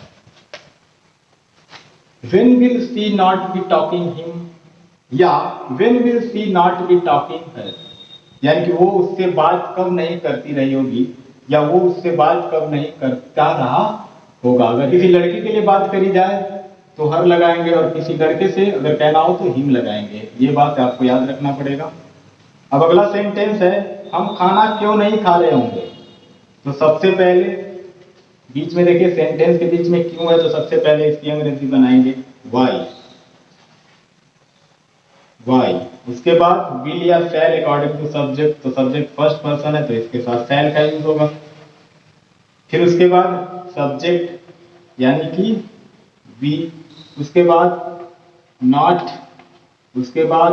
When will she not be talking him, या when will she not be talking her, यानी कि वो उससे बात कब नहीं करती रही होगी या वो उससे बात कब नहीं करता रहा होगा। अगर किसी लड़की के लिए बात करी जाए तो हर लगाएंगे और किसी लड़के से अगर कहना हो तो हिम लगाएंगे। ये बात आपको याद रखना पड़ेगा। अब अगला सेंटेंस है हम खाना क्यों नहीं खा रहे होंगे। तो सबसे पहले बीच में देखिए सेंटेंस के बीच में क्यों है, तो सबसे पहले इसकी अंग्रेजी बनाएंगे वाई, वाई। उसके बाद विल या शैल अकॉर्डिंग टू सब्जेक्ट, तो सब्जेक्ट फर्स्ट पर्सन है तो इसके साथ शैल का यूज होगा। फिर उसके बाद सब्जेक्ट यानी कि वी, उसके बाद नॉट, उसके बाद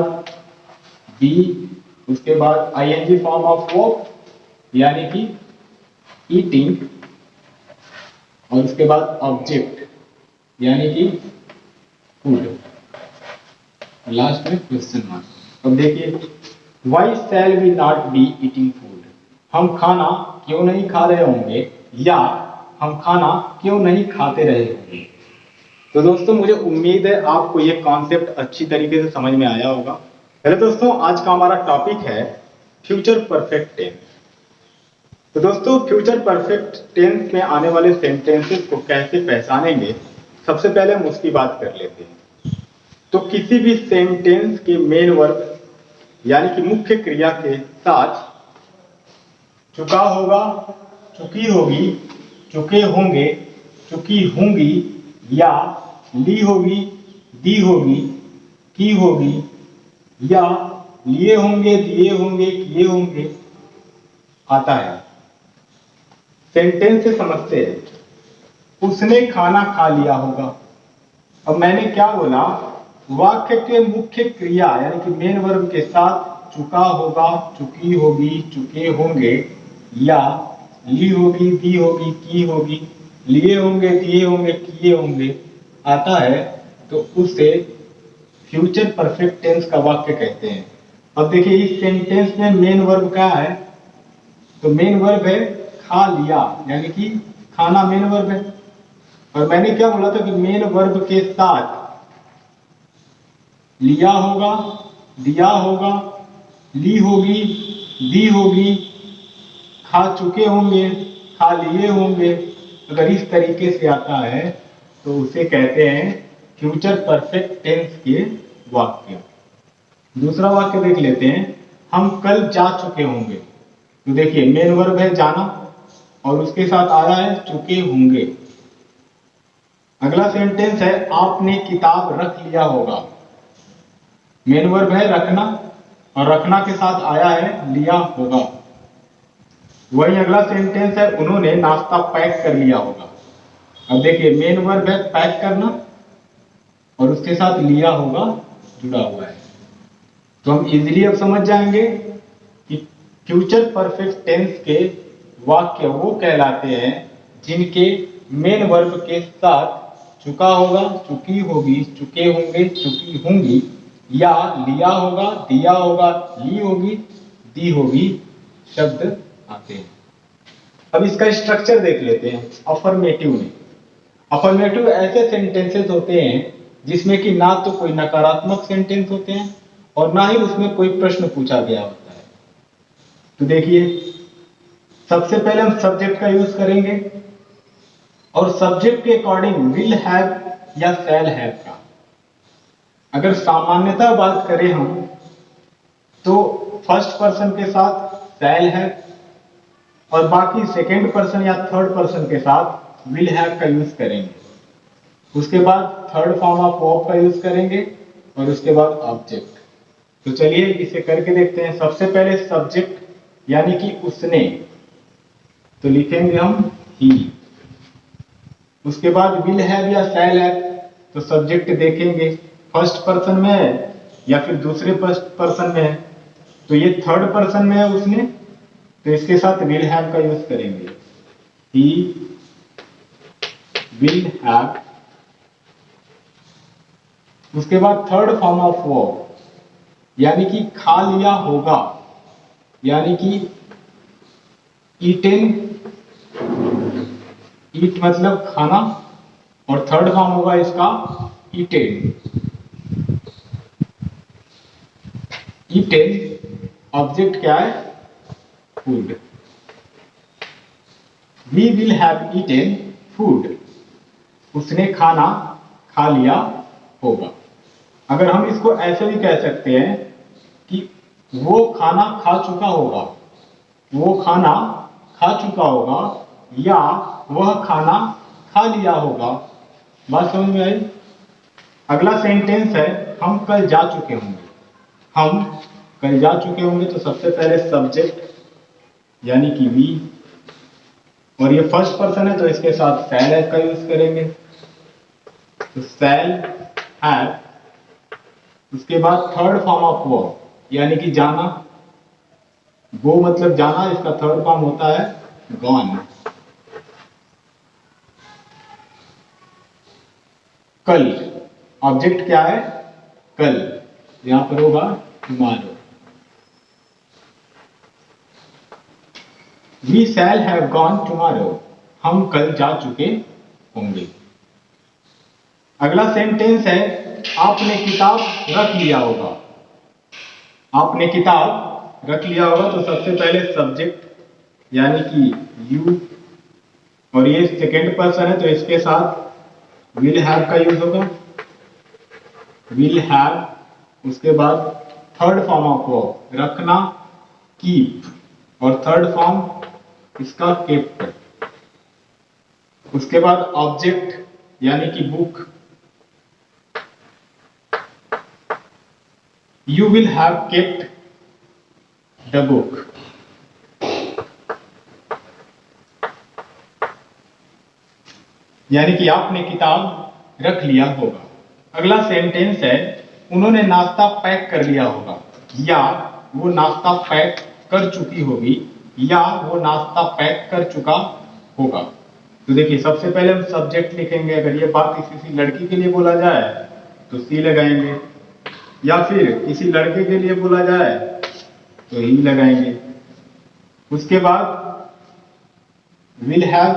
बी, उसके बाद आईएनजी फॉर्म ऑफ वर्ब यानी कि ईटिंग, और उसके बाद ऑब्जेक्ट यानी कि फूड, लास्ट में क्वेश्चन मार्क। अब देखिए why shall we not be eating food, हम खाना क्यों नहीं खा रहे होंगे या हम खाना क्यों नहीं खाते रहे होंगे। तो दोस्तों मुझे उम्मीद है आपको ये कॉन्सेप्ट अच्छी तरीके से समझ में आया होगा। पहले दोस्तों आज का हमारा टॉपिक है फ्यूचर परफेक्ट टेंस। तो दोस्तों फ्यूचर परफेक्ट टेंस में आने वाले सेंटेंसेस को कैसे पहचानेंगे, सबसे पहले हम उसकी बात कर लेते हैं। तो किसी भी सेंटेंस के मेन वर्ब यानी कि मुख्य क्रिया के साथ चुका होगा, चुकी होगी, चुके होंगे, चुकी होंगी या ली होगी, दी होगी, की होगी या लिए होंगे, दिए होंगे, किए होंगे आता है। सेंटेंस से समझते हैं उसने खाना खा लिया होगा। अब मैंने क्या बोला, वाक्य के मुख्य क्रिया यानी कि मेन वर्ब के साथ चुका होगा, चुकी होगी, चुके होंगे या ली होगी, दी होगी, की होगी, लिए होंगे, दिए होंगे, किए होंगे आता है, तो उसे फ्यूचर परफेक्ट टेंस का वाक्य कहते हैं। अब देखिए इस सेंटेंस में मेन वर्ब क्या है, तो मेन वर्ब है खा लिया, यानी कि खाना मेन वर्ब है। और मैंने क्या बोला था कि मेन वर्ब के साथ लिया होगा, दिया होगा, ली होगी, दी होगी, खा चुके होंगे, खा लिए होंगे। अगर इस तरीके से आता है तो उसे कहते हैं फ्यूचर परफेक्ट टेंस के वाक्य। दूसरा वाक्य देख लेते हैं, हम कल जा चुके होंगे। तो देखिए मेन वर्ब है जाना और उसके साथ आया है चुके होंगे। अगला सेंटेंस है आपने किताब रख लिया होगा। मेन वर्ब है रखना और रखना के साथ आया है लिया होगा। वही अगला सेंटेंस है उन्होंने नाश्ता पैक कर लिया होगा। अब देखिए मेन वर्ब है पैक करना और उसके साथ लिया होगा जुड़ा हुआ है। तो हम इजीली अब समझ जाएंगे कि फ्यूचर परफेक्ट टेंस के वाक्य वो कहलाते हैं जिनके मेन वर्ब के साथ चुका होगा, चुकी होगी, चुके होंगे, चुकी होंगी या लिया होगा, दिया होगा, ली होगी, दी होगी शब्द आते हैं। अब इसका स्ट्रक्चर देख लेते हैं अफर्मेटिव में। अफर्मेटिव ऐसे सेंटेंसेस होते हैं जिसमें कि ना तो कोई नकारात्मक सेंटेंस होते हैं और ना ही उसमें कोई प्रश्न पूछा गया होता है। तो देखिए सबसे पहले हम सब्जेक्ट का यूज करेंगे। और सब्जेक्ट के अकॉर्डिंग विल हैव या शैल हैव का। अगर सामान्यतः बात करें हम तो फर्स्ट पर्सन के साथ शैल हैव और बाकी सेकंड पर्सन या थर्ड पर्सन के साथ विल हैव का यूज करेंगे। उसके बाद थर्ड फॉर्म ऑफ वर्ब का यूज करेंगे और उसके बाद ऑब्जेक्ट। तो चलिए इसे करके देखते हैं। सबसे पहले सब्जेक्ट यानी कि उसने, तो लिखेंगे हम ही। उसके बाद विल हैव या शैल हैव, तो सब्जेक्ट देखेंगे फर्स्ट पर्सन में है या फिर दूसरे पर्सन में है। तो ये थर्ड पर्सन में है उसने, तो इसके साथ विल हैव का यूज करेंगे। He will have. उसके बाद थर्ड फॉर्म ऑफ वर्ब यानी कि खा लिया होगा, यानी कि ईटेन, ईट मतलब खाना और थर्ड फॉर्म होगा इसका ईटेन। ईटेन ऑब्जेक्ट क्या है? Food. We will have eaten food. उसने खाना खा लिया होगा। अगर हम इसको ऐसे भी कह सकते हैं कि वो खाना खा चुका होगा, वो खाना खा चुका होगा या वह खाना खा लिया होगा। बात समझ में आई? अगला सेंटेंस है हम कल जा चुके होंगे। हम कल जा चुके होंगे, तो सबसे पहले सब्जेक्ट यानी कि वी, और ये फर्स्ट पर्सन है तो इसके साथ शैल हैव का यूज करेंगे। तो शैल हैव। उसके बाद थर्ड फॉर्म ऑफ वर्ब यानी कि जाना, गो मतलब जाना, इसका थर्ड फॉर्म होता है गॉन। कल ऑब्जेक्ट क्या है? कल, यहां पर होगा tomorrow. We shall have gone tomorrow. हम कल जा चुके होंगे। अगला सेंटेंस है आपने किताब रख लिया होगा। आपने किताब रख लिया होगा, तो सबसे पहले सब्जेक्ट यानी कि यू, और ये सेकेंड पर्सन है तो इसके साथ विल हैव का यूज होगा, विल हैव। उसके बाद थर्ड फॉर्म ऑफ वर्ब रखना, कीप, और थर्ड फॉर्म इसका केप्ट। उसके बाद ऑब्जेक्ट यानी कि book, you will have kept the book. यानी कि आपने किताब रख लिया होगा। अगला सेंटेंस है उन्होंने नाश्ता पैक कर लिया होगा, या वो नाश्ता पैक कर चुकी होगी, या वो नाश्ता पैक कर चुका होगा। तो देखिए सबसे पहले हम सब्जेक्ट लिखेंगे। अगर ये बात किसी लड़की के लिए बोला जाए तो सी लगाएंगे, या फिर किसी लड़के के लिए बोला जाए तो ही लगाएंगे। उसके बाद विल हैव,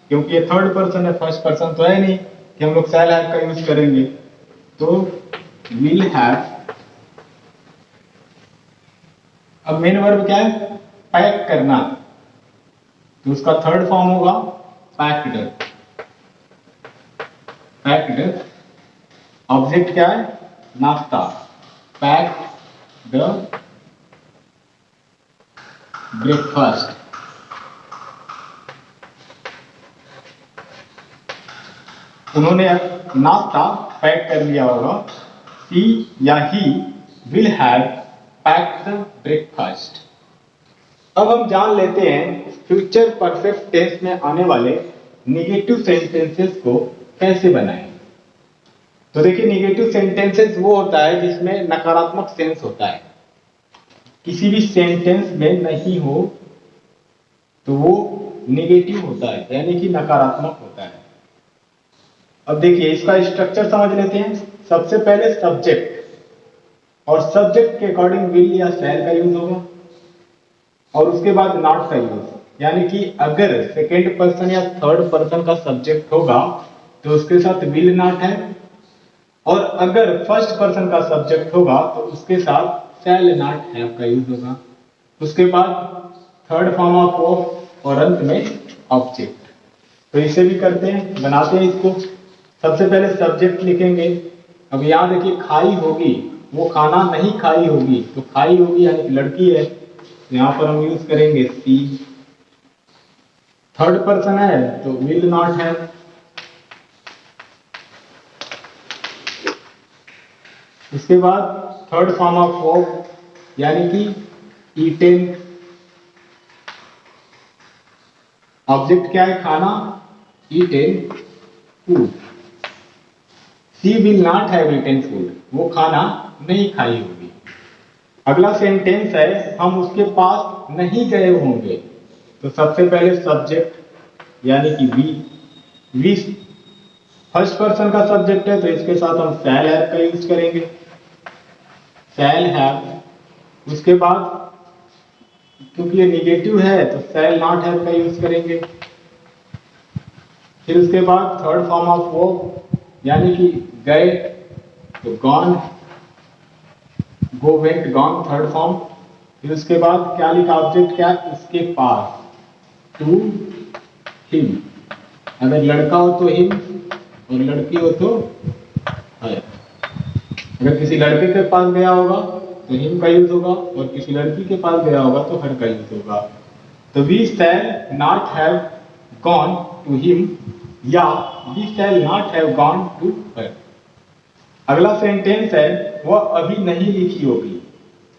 क्योंकि ये थर्ड पर्सन है, फर्स्ट पर्सन तो है नहीं कि हम लोग शैल हैव का यूज करेंगे, तो विल हैव। अब मेन वर्ब क्या है? पैक करना, तो उसका थर्ड फॉर्म होगा पैक्ड। पैक्ड। ऑब्जेक्ट क्या है? नाश्ता, पैक्ड द ब्रेकफास्ट। उन्होंने नाश्ता पैक कर लिया होगा। सी या he will have packed the breakfast. अब हम जान लेते हैं फ्यूचर परफेक्ट टेंस में आने वाले निगेटिव सेंटेंसेस को कैसे बनाएं। तो देखिए निगेटिव सेंटेंसेस वो होता है जिसमें नकारात्मक सेंस होता है। किसी भी सेंटेंस में नहीं हो तो वो निगेटिव होता है, यानी कि नकारात्मक होता है। अब देखिए इसका स्ट्रक्चर समझ लेते हैं। सबसे पहले सब्जेक्ट, और सब्जेक्ट के अकॉर्डिंग विल या शैल का यूज होगा, और उसके बाद नॉट का यूज। यानी कि अगर सेकेंड पर्सन या थर्ड पर्सन का सब्जेक्ट होगा तो उसके साथ विल नॉट है, और अगर फर्स्ट पर्सन का सब्जेक्ट होगा तो उसके साथ शैल नॉट हैव का यूज होगा। उसके बाद थर्ड फॉर्म ऑफ वर्ब और अंत में ऑब्जेक्ट। तो इसे भी करते हैं, बनाते हैं इसको। सबसे पहले सब्जेक्ट लिखेंगे। अब यहाँ देखिए खाई होगी, वो खाना नहीं खाई होगी, तो खाई होगी यानी कि लड़की है, तो यहाँ पर हम यूज करेंगे सी। थर्ड पर्सन है तो विल नॉट है। इसके बाद थर्ड फॉर्म ऑफ वर्ब यानी कि ईटेन। ऑब्जेक्ट क्या है? खाना, eaten food. She will not have eaten food, वो खाना नहीं खाई होगी। अगला सेंटेंस है हम उसके पास नहीं गए होंगे, तो सबसे पहले सब्जेक्ट यानी कि वी फर्स्ट पर्सन का सब्जेक्ट है, तो इसके साथ हम शैल हैव का यूज करेंगे, शैल हैव। उसके बाद क्योंकि ये निगेटिव है तो शैल नॉट हैव का यूज करेंगे। फिर उसके बाद थर्ड फॉर्म ऑफ वर्ब यानी कि गए, तो गॉन, गो, वेंट, गॉन, थर्ड फॉर्म। फिर उसके बाद क्या लिखा? ऑब्जेक्ट क्या? उसके पास, टू हिम। अगर लड़का हो तो हिम और लड़की हो तो है। अगर किसी लड़के के पास गया होगा तो हिम का यूज होगा, और किसी लड़की के पास गया होगा तो हर का यूज होगा। तो we shall not have gone to him या we shall not have gone to her. अगला सेंटेंस है वह अभी नहीं लिखी होगी,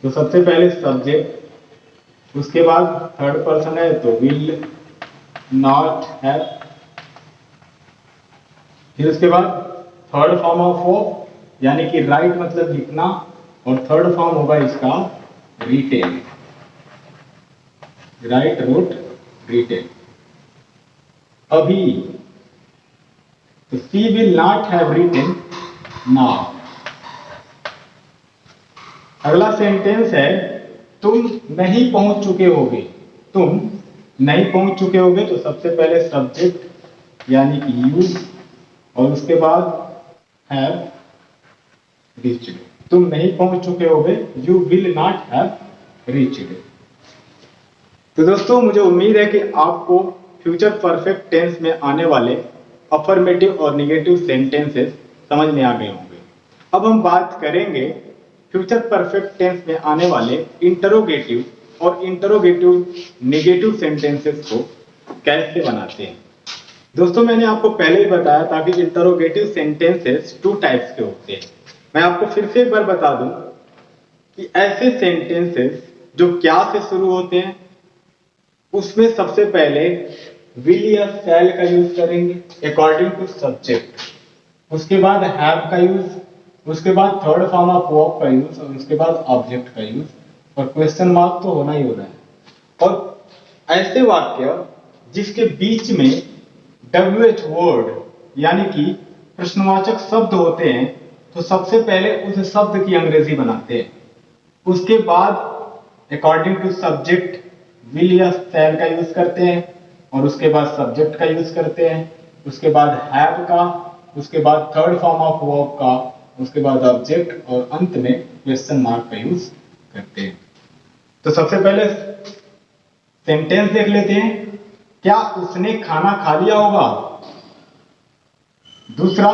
तो सबसे पहले सब्जेक्ट, उसके बाद थर्ड पर्सन है तो विल नॉट हैव। फिर उसके बाद थर्ड फॉर्म ऑफ वर्ब यानी कि राइट मतलब लिखना, और थर्ड फॉर्म होगा इसका रिटेन, राइट, रोट, रिटेन। अभी, तो she will not have written now. अगला सेंटेंस है तुम नहीं पहुंच चुके होगे, तुम नहीं पहुंच चुके होगे, तो सबसे पहले सब्जेक्ट यानी कि यूज, और उसके बाद हैव रीच्ड। तुम नहीं पहुंच चुके होगे, you will not have reached. तो दोस्तों मुझे उम्मीद है कि आपको फ्यूचर परफेक्ट टेंस में आने वाले अफर्मेटिव और निगेटिव सेंटेंसेस समझ में आ गए होंगे। अब हम बात करेंगे फ्यूचर परफेक्ट टेंस में आने वाले इंटरोगेटिव और इंटरोगेटिव निगेटिव सेंटेंसेस को कैसे बनाते हैं। दोस्तों मैंने आपको पहले ही बताया था कि इंटरोगेटिव सेंटेंसेस टू टाइप्स के होते हैं। मैं आपको फिर से एक बार बता दूं कि ऐसे सेंटेंसेस जो क्या से शुरू होते हैं उसमें सबसे पहले विल या शैल का यूज करेंगे अकॉर्डिंग टू सब्जेक्ट, उसके बाद हैव का यूज, उसके बाद थर्ड फॉर्म ऑफ वर्ब का यूज, और उसके बाद ऑब्जेक्ट का यूज, और क्वेश्चन मार्क तो होना ही होना है। और ऐसे वाक्य जिसके बीच में WH वर्ड यानी कि प्रश्नवाचक शब्द होते हैं, तो सबसे पहले उस शब्द की अंग्रेजी बनाते हैं, उसके बाद अकॉर्डिंग टू सब्जेक्ट विल या शैल का यूज करते हैं, और उसके बाद सब्जेक्ट का यूज करते हैं, उसके बाद हैव का, उसके बाद थर्ड फॉर्म ऑफ वर्ब का, उसके बाद ऑब्जेक्ट, और अंत में क्वेश्चन मार्क का यूज करते हैं। तो सबसे पहले सेंटेंस देख लेते हैं, क्या उसने खाना खा लिया होगा। दूसरा,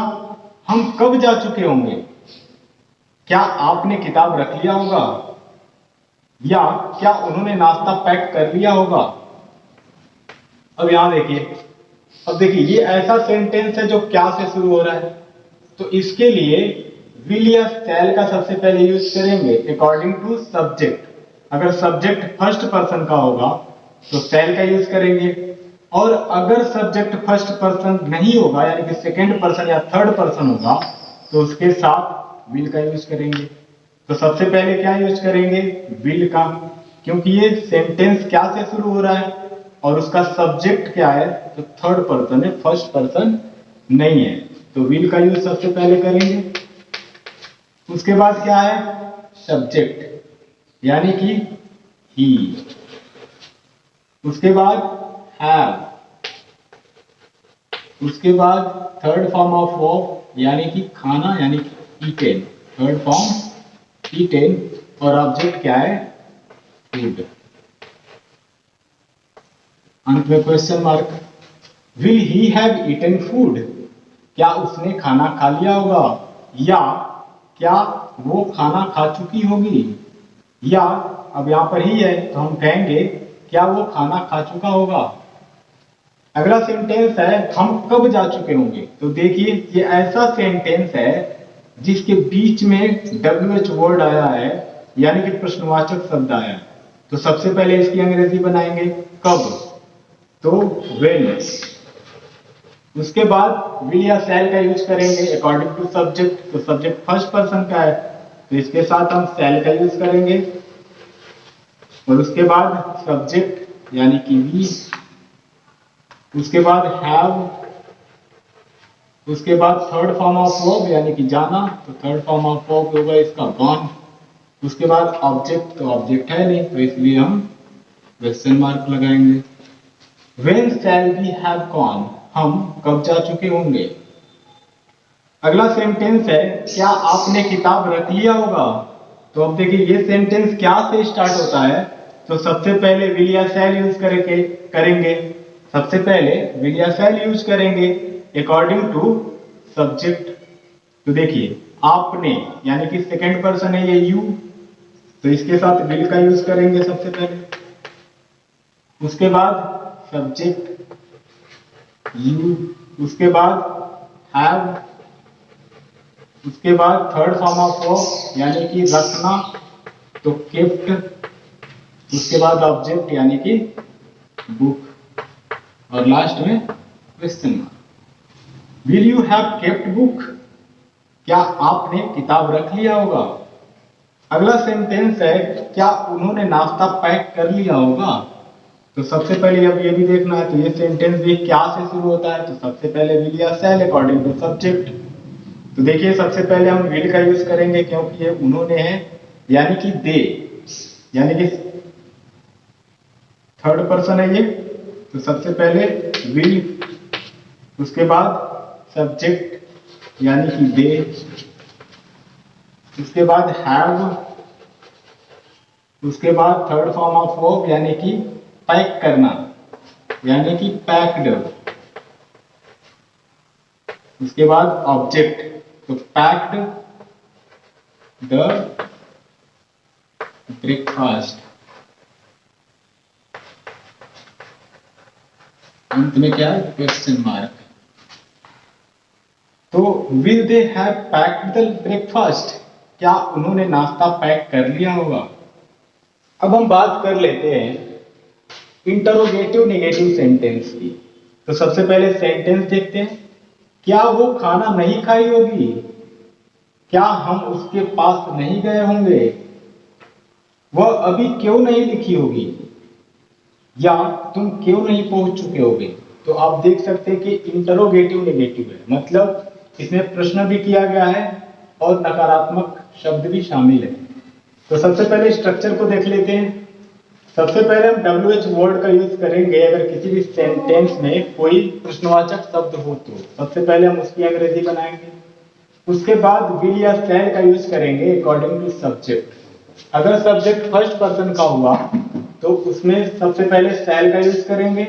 हम कब जा चुके होंगे, क्या आपने किताब रख लिया होगा, या क्या उन्होंने नाश्ता पैक कर लिया होगा। अब यहां देखिए, अब देखिए ये ऐसा सेंटेंस है जो क्या से शुरू हो रहा है, तो इसके लिए विल या शैल का सबसे पहले यूज करेंगे अकॉर्डिंग टू सब्जेक्ट। अगर सब्जेक्ट फर्स्ट पर्सन का होगा तो शैल का यूज करेंगे, और अगर सब्जेक्ट फर्स्ट पर्सन नहीं होगा यानी कि सेकेंड पर्सन या थर्ड पर्सन होगा तो उसके साथ विल का यूज करेंगे। तो सबसे पहले क्या यूज करेंगे? विल का, क्योंकि ये सेंटेंस क्या से शुरू हो रहा है और उसका सब्जेक्ट क्या है, तो थर्ड पर्सन है, फर्स्ट पर्सन नहीं है, तो विल का यूज सबसे पहले करेंगे। उसके बाद क्या है? सब्जेक्ट यानी कि ही, उसके बाद हैव, उसके बाद थर्ड फॉर्म ऑफ वर्ब यानी कि खाना यानी कि ईटेन, थर्ड फॉर्म ईटेन, और ऑब्जेक्ट क्या है? फूड। अंत में question mark. Will he have eaten food, क्या उसने खाना खा लिया होगा, या क्या वो खाना खा चुकी होगी, या अब यहां पर ही है तो हम कहेंगे क्या वो खाना खा चुका होगा। अगला सेंटेंस है हम कब जा चुके होंगे। तो देखिए ये ऐसा सेंटेंस है जिसके बीच में WH वर्ड आया है, यानी कि प्रश्नवाचक शब्द आया है। तो सबसे पहले इसकी अंग्रेजी बनाएंगे कब, तो व्हेन। उसके बाद विल या शैल का यूज करेंगे अकॉर्डिंग टू सब्जेक्ट। तो सब्जेक्ट फर्स्ट पर्सन का है तो इसके साथ हम शैल का यूज करेंगे। और उसके बाद सब्जेक्ट यानी कि वी, उसके बाद हैव, उसके बाद थर्ड फॉर्म ऑफ वर्ब यानी कि जाना, तो थर्ड फॉर्म ऑफ वर्ब होगा इसका गॉन। उसके बाद ऑब्जेक्ट, तो ऑब्जेक्ट है नहीं तो इसलिए हम क्वेश्चन मार्क लगाएंगे। When shall we have gone, हम कब जा चुके होंगे। अगला सेंटेंस है क्या आपने किताब रख लिया होगा। तो अब देखिए ये सेंटेंस क्या से स्टार्ट होता है। तो सबसे पहले विल या शैल यूज करेंगे सबसे पहले विल या शैल यूज करेंगे अकॉर्डिंग टू सब्जेक्ट। तो देखिए आपने यानी कि सेकंड पर्सन है ये यू, तो इसके साथ विल का यूज करेंगे सबसे पहले। उसके बाद सब्जेक्ट यू, उसके बाद हैव, उसके बाद थर्ड फॉर्म ऑफ वर्ब यानी कि रखना, तो केप्ट। उसके बाद ऑब्जेक्ट यानी कि बुक, और लास्ट में question mark. Will you have kept book, क्या आपने किताब रख लिया होगा। अगला सेंटेंस है क्या उन्होंने नाश्ता पैक कर लिया होगा। तो सबसे पहले अब ये भी देखना है, तो ये सेंटेंस भी क्या से शुरू होता है। तो सबसे पहले विल या शैल अकॉर्डिंग टू सब्जेक्ट। तो देखिए सबसे पहले हम विल का यूज करेंगे क्योंकि ये उन्होंने है, यानी कि दे, यानी कि थर्ड पर्सन है ये। तो सबसे पहले विल, उसके बाद सब्जेक्ट यानी कि दे, उसके बाद हैव, उसके बाद थर्ड फॉर्म ऑफ वर्ब यानी कि पैक करना, यानी कि पैक्ड। उसके बाद ऑब्जेक्ट, तो पैक्ड द ब्रेकफास्ट। अंत में क्या है क्वेश्चन मार्क। तो will they have packed the breakfast, क्या उन्होंने नाश्ता पैक कर लिया होगा। अब हम बात कर लेते हैं इंटरोगेटिव नेगेटिव सेंटेंस की। तो सबसे पहले सेंटेंस देखते हैं क्या वो खाना नहीं खाई होगी, क्या हम उसके पास नहीं गए होंगे, वह अभी क्यों नहीं लिखी होगी, या तुम क्यों नहीं पहुंच चुके होगे। तो आप देख सकते हैं कि इंटरोगेटिव नेगेटिव है, मतलब इसमें प्रश्न भी किया गया है और नकारात्मक शब्द भी शामिल है। तो सबसे पहले स्ट्रक्चर को देख लेते हैं। सबसे पहले हम WH वर्ड का यूज करेंगे अगर किसी भी सेंटेंस में कोई प्रश्नवाचक शब्द हो तो सबसे पहले हम उसकी अंग्रेजी बनाएंगे। उसके बाद विल या शैल का यूज करेंगे अकॉर्डिंग टू सब्जेक्ट। अगर सब्जेक्ट फर्स्ट पर्सन का हुआ तो उसमें सबसे पहले शैल का यूज करेंगे,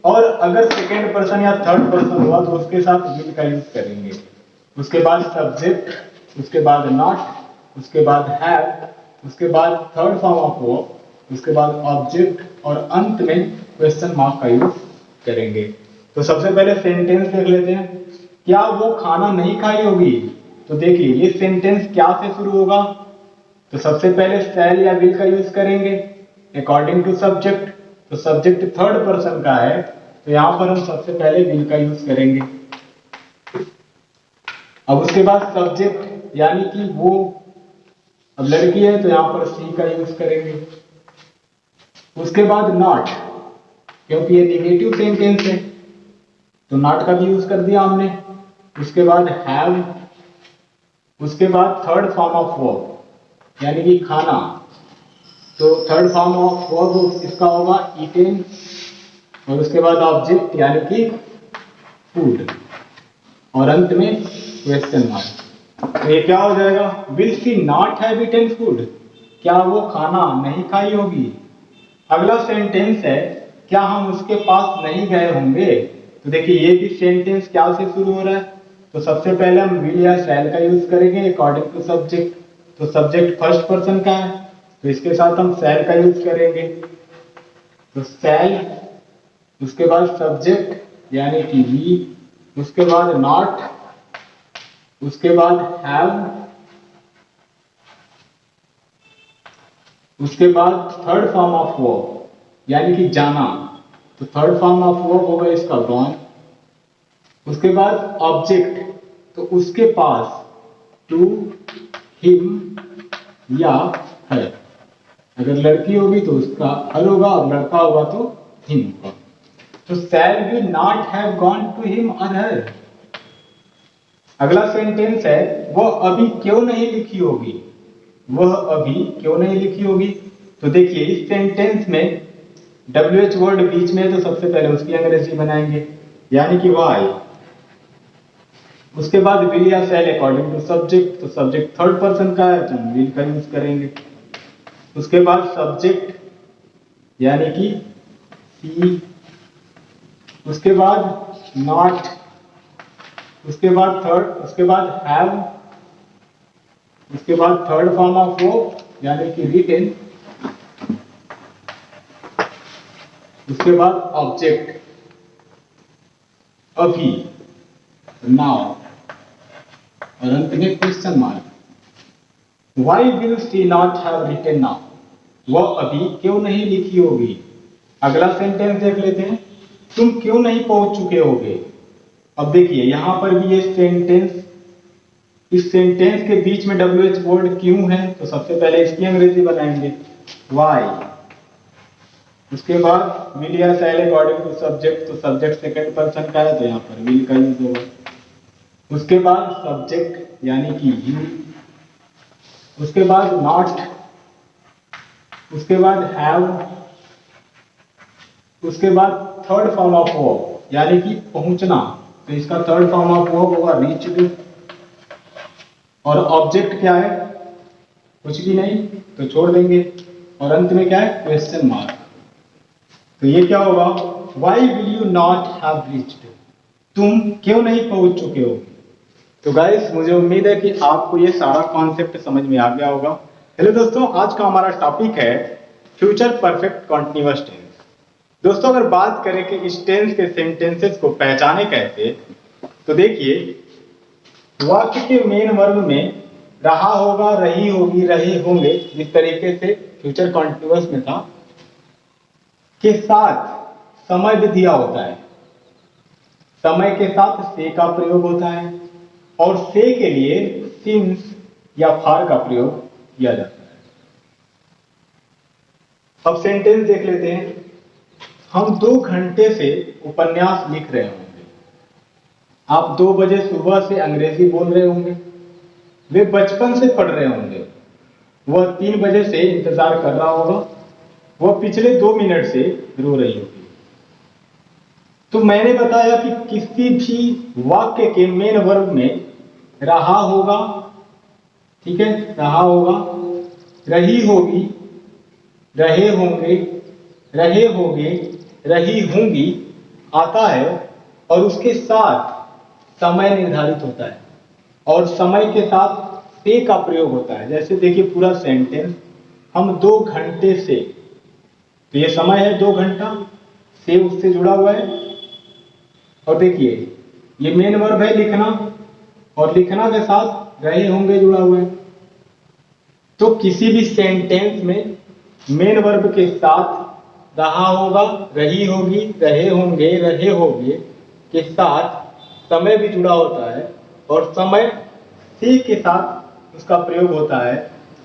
और अगर सेकेंड पर्सन या थर्ड पर्सन हुआ तो उसके साथ विल का यूज करेंगे। उसके बाद सब्जेक्ट, उसके बाद नॉट, उसके बाद हैव, उसके बाद थर्ड फॉर्म ऑफ वर्ब, उसके बाद ऑब्जेक्ट, और अंत में क्वेश्चन मार्क का यूज करेंगे। तो सबसे पहले सेंटेंस देख लेते हैं क्या वो खाना नहीं खाई होगी। तो देखिए ये सेंटेंस क्या से शुरू होगा। तो सबसे पहले शैल या विल का यूज करेंगे अकॉर्डिंग टू सब्जेक्ट। तो सब्जेक्ट थर्ड पर्सन का है तो यहां पर हम सबसे पहले विल का यूज करेंगे। अब उसके बाद सब्जेक्ट यानी कि वो, अब लड़की है तो यहां पर सी का यूज करेंगे। उसके बाद नॉट, क्योंकि ये नेगेटिव सेंटेंस है तो नॉट का भी यूज कर दिया हमने। उसके बाद हैव, उसके बाद थर्ड फॉर्म ऑफ वर्ब यानी कि खाना, तो थर्ड फॉर्म ऑफ वर्ब इसका होगा ईटेन, और उसके बाद ऑब्जेक्ट यानी कि फूड, और अंत में क्वेश्चन मार्क। तो ये क्या हो जाएगा will she not have eaten food, क्या वो खाना नहीं खाई होगी। अगला सेंटेंस है क्या हम उसके पास नहीं गए होंगे। तो देखिए ये भी सेंटेंस क्या से शुरू हो रहा है, तो सबसे पहले हम विल या शैल का यूज करेंगे अकॉर्डिंग टू सब्जेक्ट। तो सब्जेक्ट फर्स्ट पर्सन का है, तो इसके साथ हम शैल का यूज करेंगे। तो शैल, उसके बाद सब्जेक्ट यानी कि वी, उसके बाद नॉट, उसके बाद हैव, उसके बाद थर्ड फॉर्म ऑफ वर्ब यानी कि जाना, तो थर्ड फॉर्म ऑफ वर्ब होगा इसका गॉन। उसके बाद ऑब्जेक्ट, तो उसके पास, टू, हिम या हर। अगर लड़की होगी तो उसका हर होगा और लड़का होगा तो हिम होगा। तो shall we not have gone to him और हर। अगला सेंटेंस है वह अभी क्यों नहीं लिखी होगी, वह अभी क्यों नहीं लिखी होगी। तो देखिए इस सेंटेंस में WH वर्ड बीच में है, तो सबसे पहले उसकी अंग्रेजी बनाएंगे यानी कि वाई। उसके बाद विल या शैल अकॉर्डिंग टू सब्जेक्ट, तो सब्जेक्ट थर्ड पर्सन का है तो विल का यूज करेंगे। उसके बाद सब्जेक्ट यानी कि सी, उसके बाद नॉट, उसके बाद थर्ड, उसके बाद हैव, उसके बाद थर्ड फॉर्म ऑफ वर्ब यानी कि रिटन, उसके बाद ऑब्जेक्ट अभी, नाउ, और अंत में question mark. Why will she not have written now? वह अभी क्यों नहीं लिखी होगी। अगला सेंटेंस देख लेते हैं, तुम क्यों नहीं पहुंच चुके होगे। अब देखिए यहां पर भी ये सेंटेंस, इस सेंटेंस के बीच में WH वर्ड क्यों है, तो सबसे पहले इसकी अंग्रेजी बनाएंगे why। उसके बाद विल या शैल अकॉर्डिंग टू सब्जेक्ट, तो सब्जेक्ट सेकंड पर्सन का है तो यहाँ पर विल का यूज होगा। उसके बाद सब्जेक्ट यानी कि यू, उसके बाद नॉट, उसके बाद हैव, उसके बाद थर्ड फॉर्म ऑफ वर्ब यानी कि पहुंचना, तो इसका थर्ड फॉर्म ऑफ वर्ब होगा रीच्ड। और ऑब्जेक्ट क्या है, कुछ भी नहीं तो छोड़ देंगे, और अंत में क्या है क्वेश्चन मार्क। तो ये क्या होगा, why will you not have reached, तुम क्यों नहीं पहुंच चुके हो। तो गाइस मुझे उम्मीद है कि आपको ये सारा कॉन्सेप्ट समझ में आ गया होगा। हेलो दोस्तों, आज का हमारा टॉपिक है फ्यूचर परफेक्ट कॉन्टिन्यूअस टेंस। दोस्तों अगर बात करें कि इस टेंस के सेंटेंसेस को पहचाने कैसे, तो देखिए वाक्य के मेन वर्ब में रहा होगा, रही होगी, रहे होंगे, जिस तरीके से फ्यूचर कॉन्टिन्यूअस में था, के साथ समय भी दिया होता है। समय के साथ से का प्रयोग होता है और से के लिए सिंस या फार का प्रयोग किया जाता है। अब सेंटेंस देख लेते हैं, हम 2 घंटे से उपन्यास लिख रहे होंगे। आप 2 बजे सुबह से अंग्रेजी बोल रहे होंगे, वे बचपन से पढ़ रहे होंगे। वह 3 बजे से इंतजार कर रहा होगा, वह पिछले 2 मिनट से रो रही होगी। तो मैंने बताया कि किसी भी वाक्य के मेन वर्ब में रहा होगा, ठीक है, रहा होगा, रही होगी, रहे होंगे, रहे होगे, रही होंगी आता है और उसके साथ समय निर्धारित होता है और समय के साथ से का प्रयोग होता है। जैसे देखिए पूरा सेंटेंस, हम 2 घंटे से, तो ये समय है 2 घंटा, से उससे जुड़ा हुआ है। और देखिए ये मेन वर्ब है लिखना, और लिखना के साथ रहे होंगे जुड़ा हुआ है। तो किसी भी सेंटेंस में मेन वर्ब के साथ रहा होगा, रही होगी, रहे होंगे, रहे होंगे के साथ समय भी जुड़ा होता है और समय से के साथ उसका प्रयोग होता है।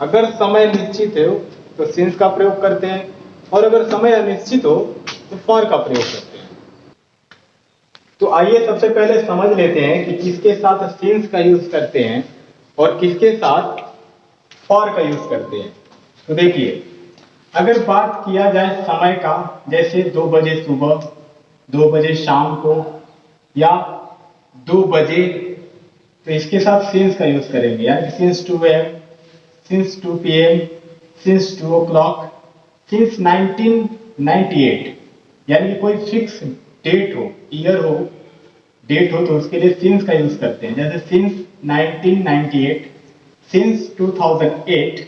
अगर समय निश्चित हो तो सिंस का प्रयोग करते हैं, और अगर समय अनिश्चित हो तो फॉर का प्रयोग करते हैं। तो आइए सबसे पहले समझ लेते हैं कि किसके साथ सिंस का यूज करते हैं और किसके साथ फॉर का यूज करते हैं। तो देखिए अगर बात किया जाए समय का, जैसे 2 बजे सुबह, 2 बजे शाम को या 2 बजे, तो इसके साथ सिंस का यूज करेंगे, यानी since 2 AM, since 2 PM, since 2 o'clock, since 1998, यानी कोई फिक्स डेट हो, ईयर हो, डेट हो, तो उसके लिए सिंस का यूज करते हैं। जैसे सिंस 1998, सिंस 2008,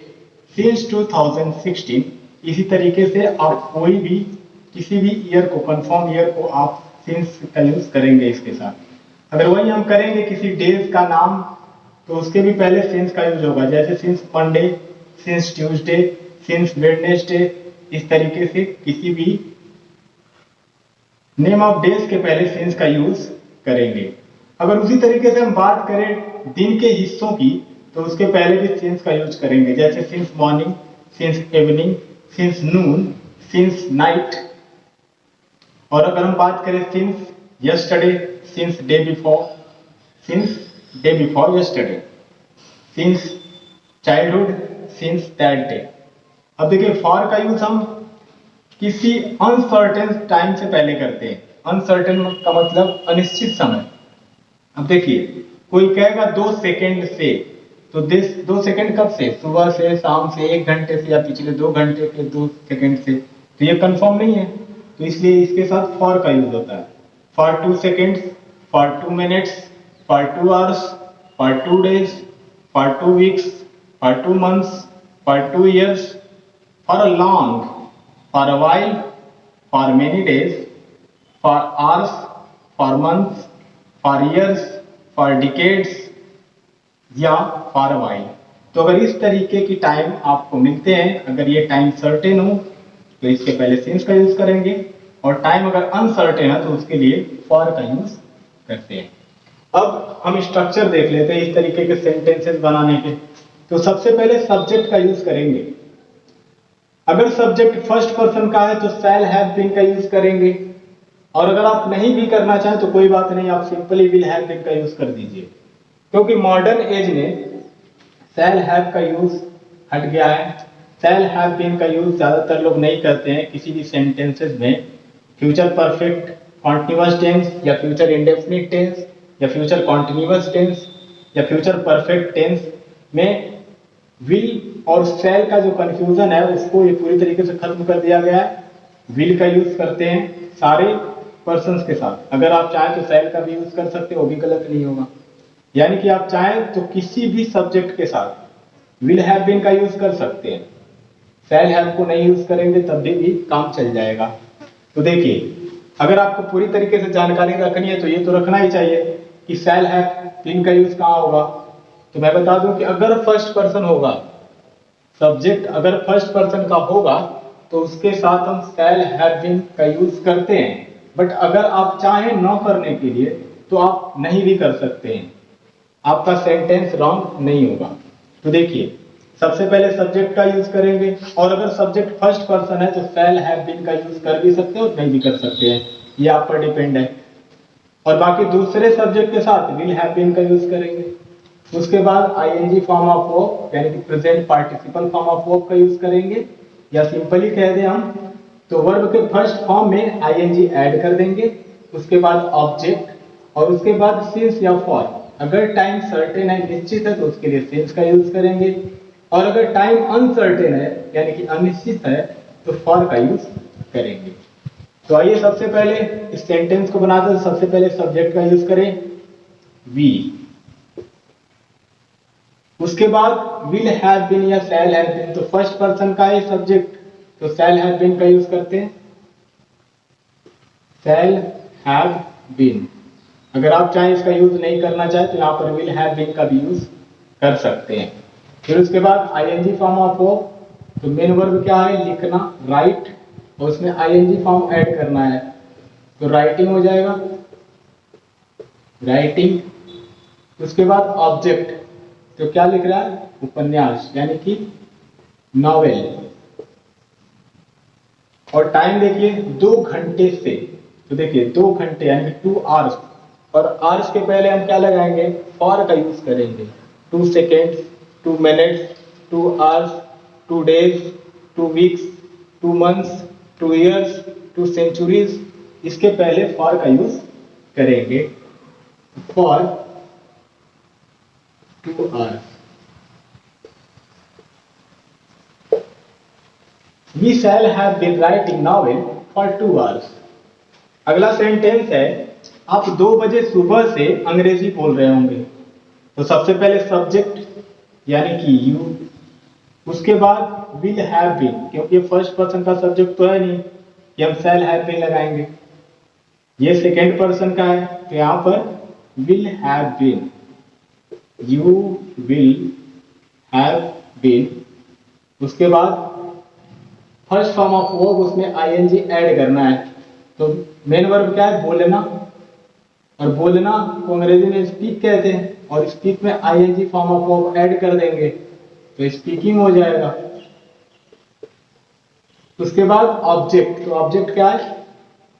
सिंस 2016। इसी तरीके से आप कोई भी किसी भी ईयर को, कंफर्म ईयर को आप सिंस का यूज करेंगे इसके साथ। अगर वही हम करेंगे किसी डेज का नाम, तो उसके भी पहले सिंस का यूज होगा। जैसे since Monday, since Tuesday, since Wednesday. इस तरीके से किसी भी नेम ऑफ डेज के पहले सिंस का यूज करेंगे। अगर उसी तरीके से हम बात करें दिन के हिस्सों की, तो उसके पहले भी सिंस का यूज करेंगे। जैसे since morning, since evening, since noon, since night. और अगर हम बात करें since yesterday, since day before, since day before yesterday, since childhood, since that day. अब देखिए फॉर का यूज हम किसी अनसर्टेन टाइम से पहले करते हैं। अनसर्टेन का मतलब अनिश्चित समय। अब देखिए कोई कहेगा 2 सेकंड से, तो 2 सेकंड कब से? सुबह से, शाम से, 1 घंटे से, या पिछले 2 घंटे के 2 सेकंड से। तो ये कंफर्म नहीं है, तो इसलिए इसके साथ फॉर का यूज होता है। For 2 seconds, for 2 minutes, for 2 hours, for 2 days, for 2 weeks, for 2 months, for 2 years, for a long, for a while, for many days, for hours, for months, for years, for decades, या for a while। तो अगर इस तरीके की time आपको मिलते हैं, अगर ये टाइम सर्टेन हो तो इसके पहले सिंस का यूज करेंगे, और टाइम अगर अनसर्टेन है तो उसके लिए फॉर का यूज करते हैं। अब हम स्ट्रक्चर देख लेते हैं इस तरीके के सेंटेंसेस बनाने के। तो सबसे पहले सब्जेक्ट का यूज करेंगे। अगर सब्जेक्ट फर्स्ट पर्सन का है तो शैल हैव बीन का यूज करेंगे, और अगर आप नहीं भी करना चाहें तो कोई बात नहीं, आप सिंपली विल हैव बीन का यूज कर दीजिए। क्योंकि मॉडर्न एज में शैल हैव का यूज हट गया है। शैल हैव बीन का यूज ज्यादातर लोग नहीं करते हैं किसी भी सेंटेंसेस में। फ्यूचर परफेक्ट कॉन्टिन्यूअस टेंस, या फ्यूचर इंडेफिनिट टेंस, या फ्यूचर कॉन्टिन्यूअस टेंस, या फ्यूचर परफेक्ट टेंस में विल और शैल का जो कंफ्यूजन है उसको ये पूरी तरीके से खत्म कर दिया गया है। विल का यूज करते हैं सारे पर्सन्स के साथ। अगर आप चाहें तो शैल का भी यूज कर सकते हो, वो भी गलत नहीं होगा। यानी कि आप चाहें तो किसी भी सब्जेक्ट के साथ विल हैव बीन का यूज कर सकते हैं। शैल हैव को नहीं यूज करेंगे तब भी काम चल जाएगा। तो देखिए अगर आपको पूरी तरीके से जानकारी रखनी है तो ये तो रखना ही चाहिए कि शैल हैव बीन का यूज कहाँ होगा। तो मैं बता दूं कि अगर फर्स्ट पर्सन होगा, सब्जेक्ट अगर फर्स्ट पर्सन का होगा तो उसके साथ हम शैल हैव बीन का यूज करते हैं। बट अगर आप चाहें न करने के लिए तो आप नहीं भी कर सकते हैं, आपका सेंटेंस रॉन्ग नहीं होगा। तो देखिए सबसे पहले सब्जेक्ट का यूज करेंगे, और अगर सब्जेक्ट फर्स्ट पर्सन है तो शैल हैव बीन का यूज कर भी सकते हैं और नहीं भी कर सकते हैं, ये आप पर डिपेंड है। और बाकी दूसरे सब्जेक्ट के साथ विल हैव बीन का यूज करेंगे। उसके बाद आईएनजी फॉर्म ऑफ वर्ब यानी कि present participle form of verb का यूज करेंगे, या सिंपली कह दें हम तो वर्ब के फर्स्ट फॉर्म में आईएनजी ऐड कर देंगे। उसके बाद ऑब्जेक्ट, और उसके बाद सिंस या फॉर। अगर टाइम सर्टेन है, निश्चित है, तो उसके लिए सिंस का यूज करेंगे, और अगर टाइम अनसर्टेन है यानी कि अनिश्चित है तो फॉर का यूज करेंगे। तो आइए सबसे पहले इस सेंटेंस को बनाते हैं। सबसे पहले सब्जेक्ट का यूज करें वी, उसके बाद विल हैव बीन या शैल हैव बीन। तो फर्स्ट पर्सन का है सब्जेक्ट तो शैल हैव बीन का यूज करते हैं, शैल हैव बीन। अगर आप चाहें इसका यूज नहीं करना चाहे तो यहां पर विल हैव बीन का भी यूज कर सकते हैं। फिर उसके बाद आईएनजी फॉर्म ऑफ वर्ब, तो मेन वर्ब क्या है? लिखना, राइट, और उसमें आईएनजी फॉर्म ऐड करना है तो राइटिंग हो जाएगा, राइटिंग। उसके बाद ऑब्जेक्ट, तो क्या लिख रहा है? उपन्यास यानी कि नॉवेल। और टाइम देखिए 2 घंटे से, तो देखिए 2 घंटे यानी कि 2 आवर्स, और आवर्स के पहले हम क्या लगाएंगे? फॉर का यूज करेंगे। 2 seconds, 2 minutes, 2 hours, 2 days, 2 weeks, 2 months, 2 years, 2 centuries, इसके पहले फॉर का यूज करेंगे। For 2 hours. We shall have been writing novel for 2 hours. अगला सेंटेंस है, आप 2 बजे सुबह से अंग्रेजी बोल रहे होंगे। तो सबसे पहले सब्जेक्ट यानी कि यू, उसके बाद विल हैव बीन, क्योंकि ये फर्स्ट पर्सन का सब्जेक्ट तो है नहीं कि हम शैल हैव बीन लगाएंगे, ये सेकेंड पर्सन का है, तो यहां पर will have been, you will have been. उसके बाद फर्स्ट फॉर्म ऑफ वर्ब, उसमें आईएनजी ऐड करना है। तो मेन वर्ब क्या है? बोलना, और बोलना को अंग्रेजी में स्पीक कहते हैं, और स्पीक में ING form of verb add कर देंगे तो स्पीकिंग हो जाएगा। उसके बाद ऑब्जेक्ट, तो ऑब्जेक्ट क्या है?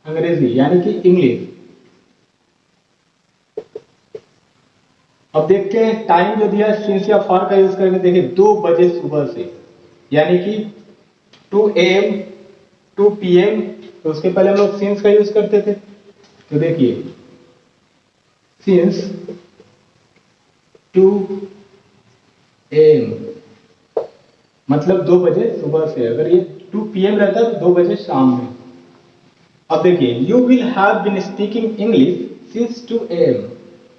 अंग्रेजी यानी कि इंग्लिश। अब देखते हैं टाइम जो दिया है, सिंस या फॉर का यूज करके। देखिए 2 बजे सुबह से, यानी कि 2 AM 2 PM, तो उसके पहले हम लोग सिंस का यूज करते थे। तो देखिए सिंस 2 AM मतलब 2 बजे सुबह से। अगर ये 2 PM रहता है तो 2 बजे शाम में। अब देखिए you will have been speaking English since 2 AM,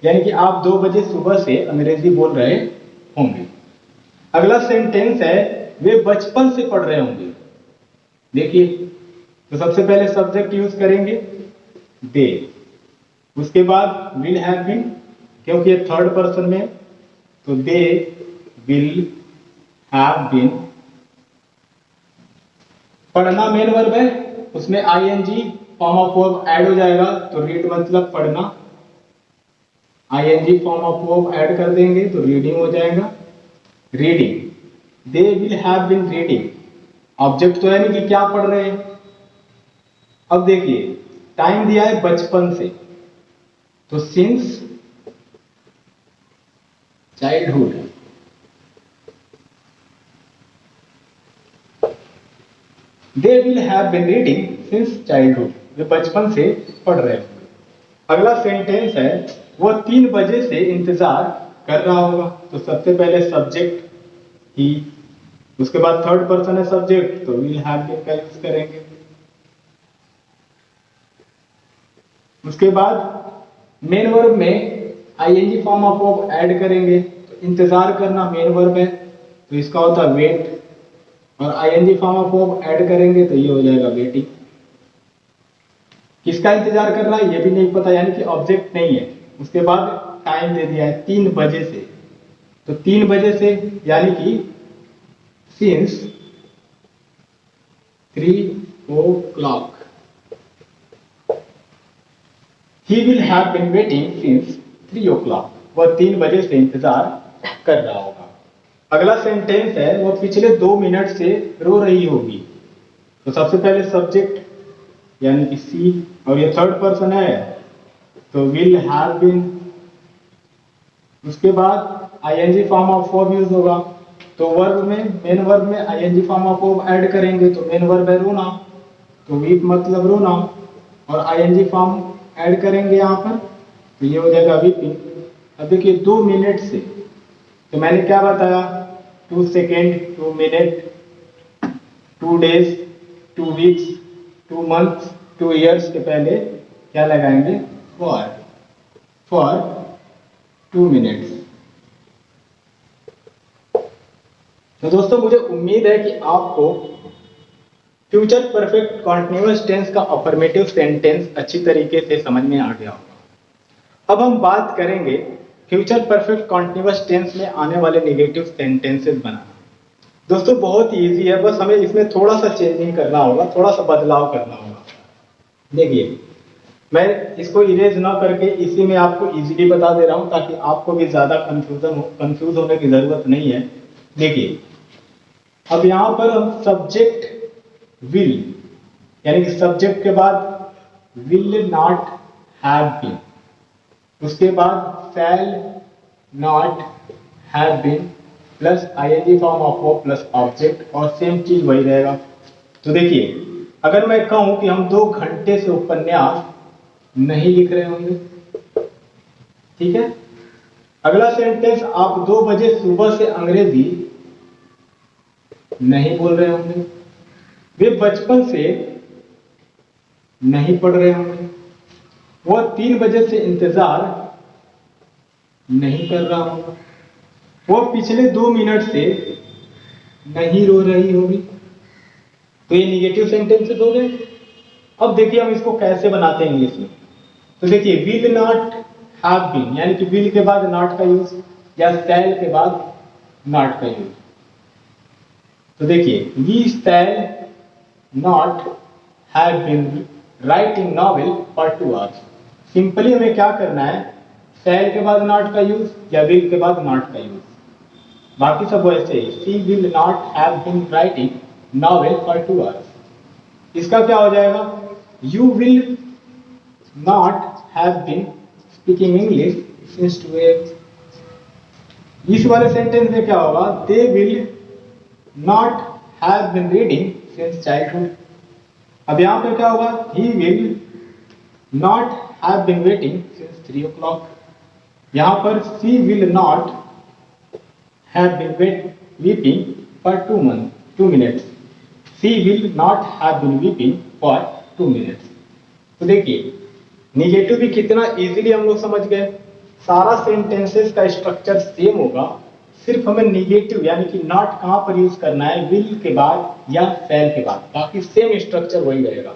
यानी कि आप 2 बजे सुबह से अंग्रेजी बोल रहे होंगे। अगला सेंटेंस है, वे बचपन से पढ़ रहे होंगे। देखिए तो सबसे पहले सब्जेक्ट यूज करेंगे दे, उसके बाद विल हैव बीन, क्योंकि ये थर्ड पर्सन में, तो दे विल हैव बीन। पढ़ना मेन वर्ब है, उसमें ING form of verb add हो जाएगा, तो रीड मतलब पढ़ना, ING form of verb add कर देंगे तो रीडिंग हो जाएगा। Reading, they will have been reading, object तो है नहीं कि क्या पढ़ रहे हैं। अब देखिए टाइम दिया है बचपन से, तो since childhood, they will have been reading since childhood, वे बचपन से पढ़ रहे हैं। अगला सेंटेंस है, वो 3 बजे से इंतजार कर रहा होगा। तो सबसे पहले सब्जेक्ट ही, उसके बाद थर्ड पर्सन है सब्जेक्ट, तो विल हैव बीन का यूज करेंगे। उसके बाद मेन वर्ब में ING form of verb add करेंगे, तो इंतजार करना मेन वर्ब है, तो इसका होता है वेट, और ING form of verb add करेंगे तो ये हो जाएगा वेटिंग। किसका इंतजार कर रहा है ये भी नहीं पता, यानी कि ऑब्जेक्ट नहीं है। उसके बाद टाइम दे दिया है 3 बजे से, तो 3 बजे से यानी कि since 3 o'clock, he will have been waiting since 3 o'clock, वह 3 बजे से इंतजार कर रहा होगा। अगला सेंटेंस है, वो पिछले 2 मिनट से रो रही होगी। तो सबसे पहले सब्जेक्ट यानी कि सी, और ये थर्ड पर्सन है तो विल हैव बीन। उसके बाद ING form of verb use होगा, तो वर्ब में मेन वर्ब में ING form of verb add करेंगे, तो मेन वर्ब है रोना, तो वीप मतलब रोना, और आईएनजी फॉर्म ऐड करेंगे यहाँ पर, तो ये हो जाएगा वीपिंग। अब देखिए 2 मिनट से, तो मैंने क्या बताया, 2 second, 2 minute, 2 days, 2 weeks, 2 months, 2 years के पहले क्या लगाएंगे, फॉर 2 मिनट्स। तो दोस्तों मुझे उम्मीद है कि आपको फ्यूचर परफेक्ट कॉन्टिन्यूअस टेंस का अफर्मेटिव सेंटेंस अच्छी तरीके से समझ में आ गया होगा। अब हम बात करेंगे फ्यूचर परफेक्ट कॉन्टिन्यूअस टेंस में आने वाले नेगेटिव सेंटेंसेस बनाना। दोस्तों बहुत इजी है, बस हमें इसमें थोड़ा सा चेंजिंग करना होगा, थोड़ा सा बदलाव करना होगा। देखिए मैं इसको इरेज ना करके इसी में आपको इजीली बता दे रहा हूं, ताकि आपको भी ज्यादा कंफ्यूज होने की जरूरत नहीं है। देखिए अब यहां पर हम सब्जेक्ट विल, यानी कि सब्जेक्ट के बाद विल नॉट हैव बीन, उसके बाद shall not have been plus ING form of verb plus object, और सेम चीज वही रहेगा। तो देखिए अगर मैं कहूं कि हम 2 घंटे से उपन्यास नहीं लिख रहे होंगे, ठीक है। अगला सेंटेंस, आप 2 बजे सुबह से अंग्रेजी नहीं बोल रहे होंगे, वे बचपन से नहीं पढ़ रहे होंगे, वो 3 बजे से इंतजार नहीं कर रहा होगा, वो पिछले 2 मिनट से नहीं रो रही होगी। तो ये निगेटिव सेंटेंसेस हो गए। अब देखिए हम इसको कैसे बनाते हैं इंग्लिश में। तो देखिए विल नॉट हैव बीन, यानी कि विल के बाद नॉट का यूज या शैल के बाद नॉट का यूज। तो देखिए we shall not have been writing novel for 2 hours. Simply हमें क्या करना है, शैल के बाद नॉट का यूज या विल के बाद नॉट का यूज। बाकी सब वैसे ही, she will not have been writing novel for 2 hours. इसका क्या हो जाएगा, you will not have been speaking English since 2 years। इस वाले सेंटेंस में क्या होगा, they will not have been reading since childhood. अब यहां पे क्या होगा, he will not have been waiting since 3 o'clock। यहां पर she will not have been weeping for 2 minutes। She will not have been weeping for 2 minutes। तो देखिए negative भी कितना इजीली हम लोग समझ गए। सारा सेंटेंसेस का स्ट्रक्चर सेम होगा, सिर्फ हमें निगेटिव यानी कि नॉट कहां पर यूज करना है, विल के बाद या शैल के बाद, बाकी सेम स्ट्रक्चर वही रहेगा।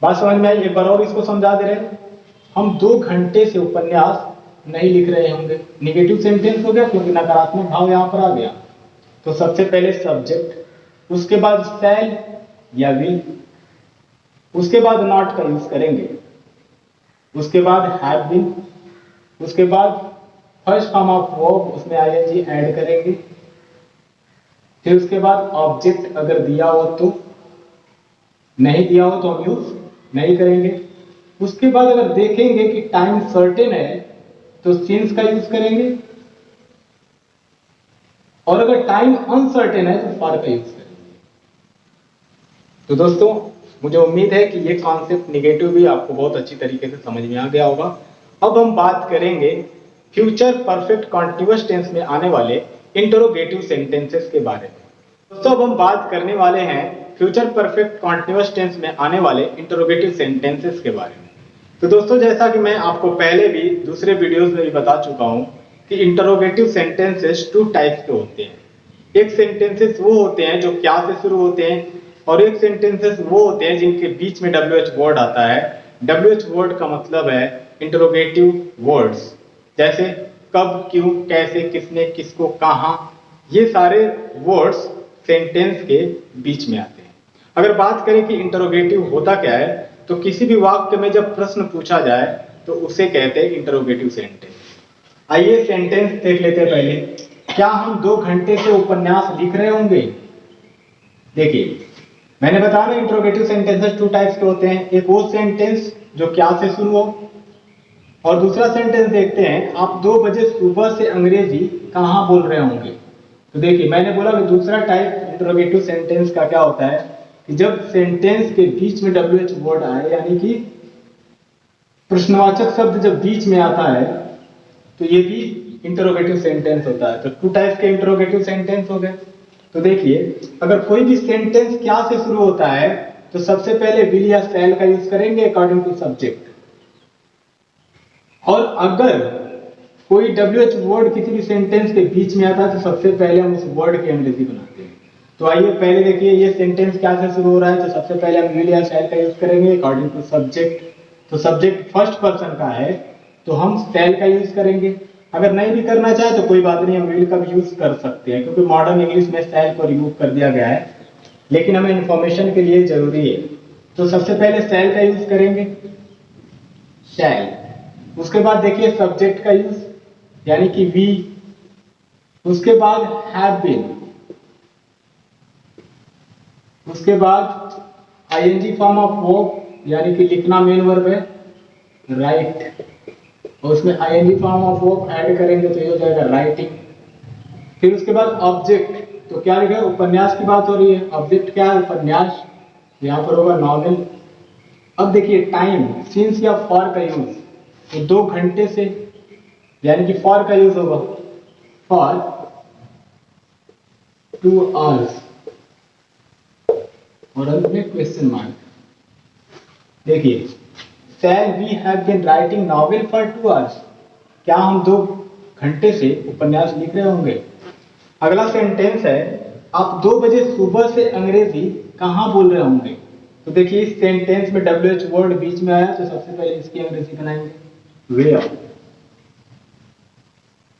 बात समझ में आई? एक बार और इसको समझा दे रहे हैं। हम 2 घंटे से उपन्यास नहीं लिख रहे होंगे, निगेटिव सेंटेंस हो गया क्योंकि नकारात्मक भाव यहां पर आ गया। तो सबसे पहले सब्जेक्ट, उसके बाद शैल या विल, उसके बाद नॉट का यूज करेंगे, उसके बाद हैव बीन, उसके बाद फर्स्ट फॉर्म ऑफ वर्ब उसमें आईएनजी ऐड करेंगे, फिर उसके बाद ऑब्जेक्ट अगर दिया हो तो, नहीं दिया हो तो हम यूज नहीं करेंगे। उसके बाद अगर देखेंगे कि टाइम सर्टेन है तो सिंस का यूज करेंगे, और अगर टाइम अनसर्टेन है तो फॉर का यूज करेंगे। तो दोस्तों मुझे उम्मीद है कि ये कॉन्सेप्ट निगेटिव भी आपको बहुत अच्छी तरीके से समझ में आ गया होगा। अब हम बात करेंगे फ्यूचर परफेक्ट कॉन्टिन्यूअस टेंस में आने वाले इंटरोगेटिव सेंटेंसेस के बारे में। दोस्तों अब हम बात करने वाले हैं फ्यूचर परफेक्ट कॉन्टिन्यूअस टेंस में आने वाले इंटरोगेटिव सेंटेंसेस के बारे में। तो दोस्तों जैसा कि मैं आपको पहले भी दूसरे वीडियोस में भी बता चुका हूं कि इंटरोगेटिव सेंटेंसेस 2 टाइप्स के होते हैं। एक सेंटेंसेस वो होते हैं जो क्या से शुरू होते हैं, और एक सेंटेंसेस वो होते हैं जिनके बीच में WH वर्ड आता है। WH वर्ड का मतलब है इंटरोगेटिव वर्ड्स, जैसे कब, क्यों, कैसे, किसने, किसको, कहां, ये सारे वर्ड्स सेंटेंस के बीच में आते हैं। अगर बात करें कि इंटरोगेटिव होता क्या है, तो किसी भी वाक्य में जब प्रश्न पूछा जाए तो उसे कहते हैं इंटरोगेटिव सेंटेंस। आइए सेंटेंस देख लेते हैं पहले। क्या हम 2 घंटे से उपन्यास लिख रहे होंगे? देखिए मैंने बताया ना इंटरोगेटिव सेंटेंसेस 2 टाइप्स के होते हैं। एक वो सेंटेंस जो क्या से शुरू हो, और दूसरा सेंटेंस देखते हैं आप 2 बजे सुबह से अंग्रेजी कहां बोल रहे होंगे। तो देखिए मैंने बोला कि दूसरा टाइप इंटरोगेटिव सेंटेंस का क्या होता है कि जब सेंटेंस के बीच में WH वर्ड आए, यानी कि प्रश्नवाचक शब्द जब बीच में आता है तो ये भी इंटरोगेटिव सेंटेंस होता है। तो 2 टाइप्स के इंटरोगेटिव सेंटेंस हो गए। तो देखिए अगर कोई भी सेंटेंस क्या से शुरू होता है तो सबसे पहले विल या शैल का यूज करेंगे अकॉर्डिंग टू सब्जेक्ट, और अगर कोई WH वर्ड किसी भी सेंटेंस के बीच में आता है तो सबसे पहले हम उस वर्ड की अंग्रेजी बनाते हैं। तो आइए पहले देखिए ये सेंटेंस क्या से शुरू हो रहा है, तो सबसे पहले हम विल या शैल का यूज करेंगे अकॉर्डिंग टू सब्जेक्ट। तो सब्जेक्ट फर्स्ट पर्सन का है तो हम शैल का यूज करेंगे। अगर नहीं भी करना चाहे तो कोई बात नहीं, हम विल का भी यूज कर सकते हैं क्योंकि मॉडर्न इंग्लिश में शैल को रिमूव कर दिया गया है, लेकिन हमें इंफॉर्मेशन के लिए जरूरी है। तो सबसे पहले शैल का यूज करेंगे, शैल। उसके बाद देखिए सब्जेक्ट का यूज यानी कि वी, उसके बाद हैव बीन, उसके बाद आईएनजी फॉर्म ऑफ वर्ब यानी कि लिखना मेन वर्ब है, राइट, और उसमें ING form of verb add करेंगे तो ये हो जाएगा राइटिंग। फिर उसके बाद ऑब्जेक्ट, तो क्या लिखा है, उपन्यास की बात हो रही है, ऑब्जेक्ट क्या है, उपन्यास, यहां पर होगा नॉवेल। अब देखिए टाइम, सिंस या फॉर का यूज, तो 2 घंटे से यानी कि फॉर का यूज होगा, फॉर 2 आवर्स, और अंत में क्वेश्चन मार्क। देखिए shall we have been writing novel for 2 hours? क्या हम 2 घंटे से उपन्यास लिख रहे होंगे? अगला सेंटेंस है आप 2 बजे सुबह से अंग्रेजी कहाँ बोल रहे होंगे? तो देखिए इस सेंटेंस में WH वर्ड बीच में आया तो सबसे पहले इसकी अंग्रेजी बनाएंगे वेयर।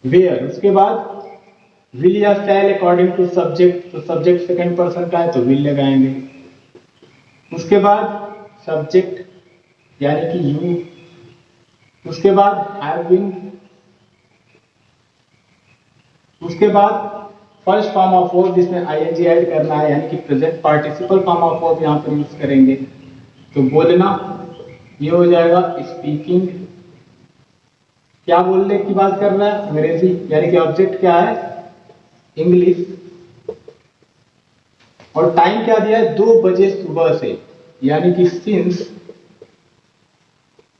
वेयर, उसके बाद विल या शैल अकॉर्डिंग टू सब्जेक्ट, तो सब्जेक्ट सेकंड पर्सन का है तो विल लगाएंगे। उसके बाद सब्जेक्ट यानी कि यू, उसके बाद हैव बीन, उसके बाद फर्स्ट फॉर्म ऑफ वर्ब जिसमें आईएनजी ऐड करना है यानी कि present participle form of verb यहाँ पर यूज करेंगे। तो बोलना ये हो जाएगा स्पीकिंग, क्या बोलने की बात कर रहा है? अंग्रेजी, यानी कि ऑब्जेक्ट क्या है? इंग्लिश। और टाइम क्या दिया है? 2 बजे सुबह से, यानी कि सिंस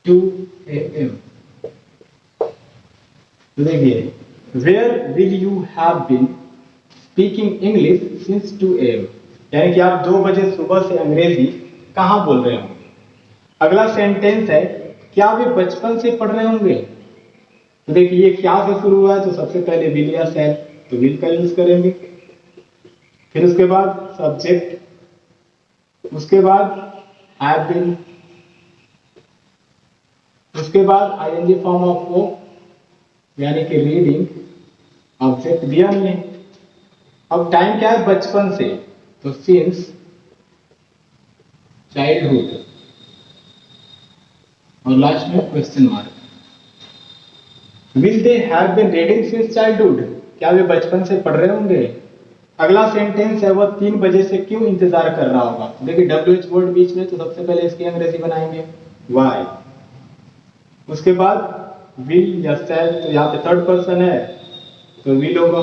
2 AM। तो देखिए where will you have been speaking English since 2 AM, यानी कि आप 2 बजे सुबह से अंग्रेजी कहां बोल रहे होंगे। अगला सेंटेंस है क्या वे बचपन से पढ़ रहे होंगे? तो देखिए ये क्या से शुरू हुआ है तो सबसे पहले विल या शैल, तो विल का यूज करेंगे। फिर उसके बाद सब्जेक्ट, उसके बाद हैव बीन, उसके बाद आईएनजी फॉर्म ऑफ वर्ब यानी कि रीडिंग, ऑब्जेक्ट दिया हमने। अब टाइम क्या है? बचपन से, तो सिंस चाइल्डहुड, और लास्ट में question mark. Will they have been reading since childhood, क्या वे बचपन से पढ़ रहे होंगे? अगला सेंटेंस है वह 3 बजे से क्यों इंतजार कर रहा होगा? देखिए WH वर्ड बीच में, तो सबसे पहले इसकी अंग्रेजी बनाएंगे व्हाई। उसके बाद विल या शैल, तो यहाँ पे थर्ड पर्सन है तो विल होगा।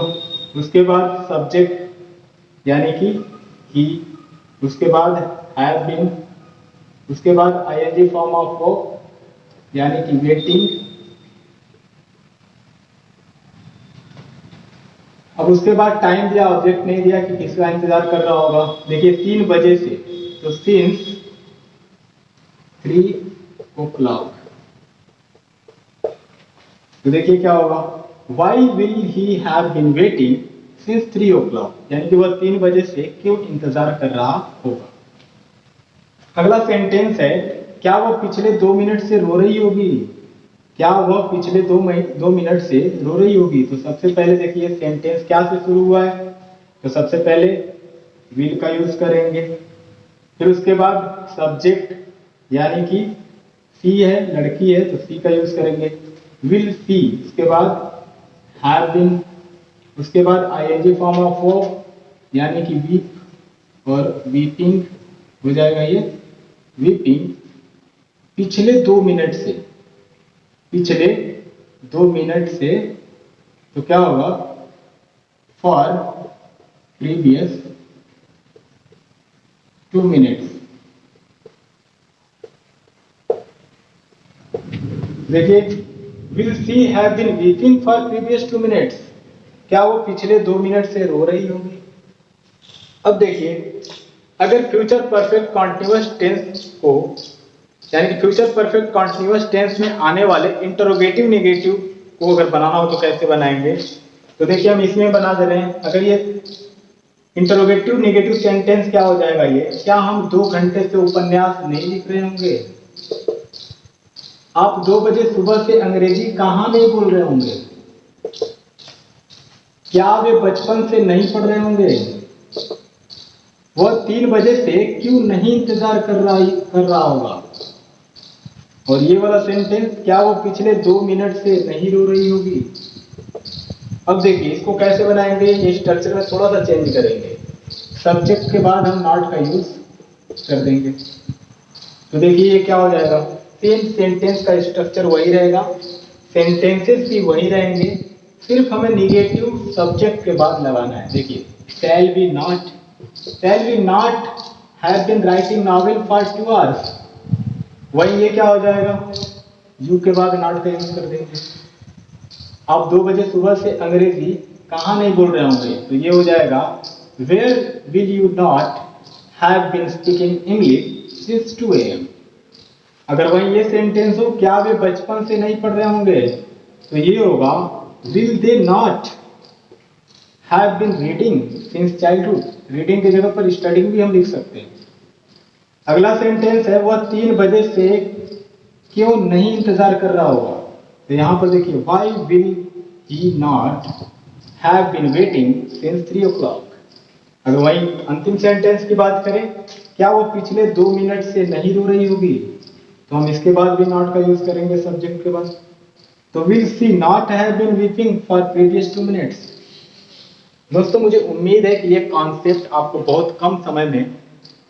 उसके बाद सब्जेक्ट यानी कि ही, उसके बाद हैव बीन, उसके बाद आईएनजी फॉर्म ऑफ वर्ब यानी कि वेटिंग। अब उसके बाद टाइम दिया, ऑब्जेक्ट नहीं दिया कि किसका इंतजार कर रहा होगा। देखिए 3 बजे से, तो सिंस 3 o'clock। तो देखिए क्या होगा? Why will he have been waiting since 3 o'clock, यानी कि वह 3 बजे से क्यों इंतजार कर रहा होगा। अगला सेंटेंस है क्या वह पिछले 2 मिनट से रो रही होगी? क्या वह पिछले 2 मिनट से रो रही होगी? तो सबसे पहले देखिए सेंटेंस क्या से शुरू हुआ है, तो सबसे पहले विल का यूज करेंगे। फिर उसके बाद सब्जेक्ट यानी कि सी है, लड़की है तो सी का यूज करेंगे, विल सी। उसके बाद हैव बीन, उसके बाद आईएनजी फॉर्म ऑफ वर्ब यानी कि वीप और वीपिंग हो जाएगा ये वीपिंग। पिछले 2 मिनट से, पिछले 2 मिनट से, तो क्या होगा? For previous 2 minutes. देखिए will she have been weeping for previous 2 minutes, क्या वो पिछले 2 मिनट से रो रही होगी। अब देखिए अगर फ्यूचर परफेक्ट कॉन्टिन्यूअस टेंस को, यानी कि फ्यूचर परफेक्ट कॉन्टिन्यूअस टेंस में आने वाले इंटरोगेटिव नेगेटिव को अगर बनाना हो तो कैसे बनाएंगे? तो देखिए हम इसमें बना दे रहे हैं। अगर ये इंटरोगेटिव नेगेटिव सेंटेंस क्या हो जाएगा? ये क्या हम 2 घंटे से उपन्यास नहीं लिख रहे होंगे? आप 2 बजे सुबह से अंग्रेजी कहां नहीं बोल रहे होंगे? क्या वे बचपन से नहीं पढ़ रहे होंगे? वह 3 बजे से क्यों नहीं इंतजार कर रहा होगा? और ये वाला सेंटेंस क्या वो पिछले 2 मिनट से नहीं रो रही होगी? अब देखिए इसको कैसे बनाएंगे, ये स्ट्रक्चर में थोड़ा सा चेंज करेंगे। सब्जेक्ट के बाद हम नॉट का यूज कर देंगे। तो देखिए ये क्या हो जाएगा? सेम सेंटेंस का स्ट्रक्चर वही रहेगा, सेंटेंसेस भी वही रहेंगे, सिर्फ हमें निगेटिव सब्जेक्ट के बाद लगाना है। देखिए shall we not have been writing novel for 2 hours, वही ये क्या हो जाएगा? यू के बाद नॉट का यूज कर देंगे। आप 2 बजे सुबह से अंग्रेजी कहाँ नहीं बोल रहे होंगे? तो ये हो जाएगा where will you not have been speaking English since 2 AM। अगर वही ये सेंटेंस हो, क्या वे बचपन से नहीं पढ़ रहे होंगे, तो ये होगा will they not have been reading since childhood. Reading की जगह पर स्टडिंग भी हम लिख सकते हैं। अगला सेंटेंस है वह 3 बजे से क्यों नहीं इंतजार कर रहा होगा। तो यहां पर देखिए why will he not have been waiting since 3 o'clock। अगर वही अंतिम सेंटेंस की बात करें, क्या वो पिछले 2 मिनट से नहीं रो रही होगी, तो हम इसके बाद भी नॉट का यूज करेंगे सब्जेक्ट के बाद। तो will she not have been weeping for previous 2 minutes. दोस्तों मुझे उम्मीद है कि ये कॉन्सेप्ट आपको बहुत कम समय में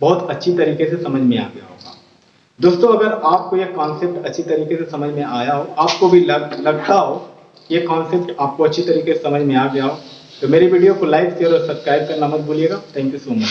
बहुत अच्छी तरीके से समझ में आ गया होगा। दोस्तों अगर आपको यह कॉन्सेप्ट अच्छी तरीके से समझ में आया हो, आपको भी लगता हो ये कॉन्सेप्ट आपको अच्छी तरीके से समझ में आ गया हो, तो मेरी वीडियो को लाइक शेयर और सब्सक्राइब करना मत भूलिएगा। Thank you so much.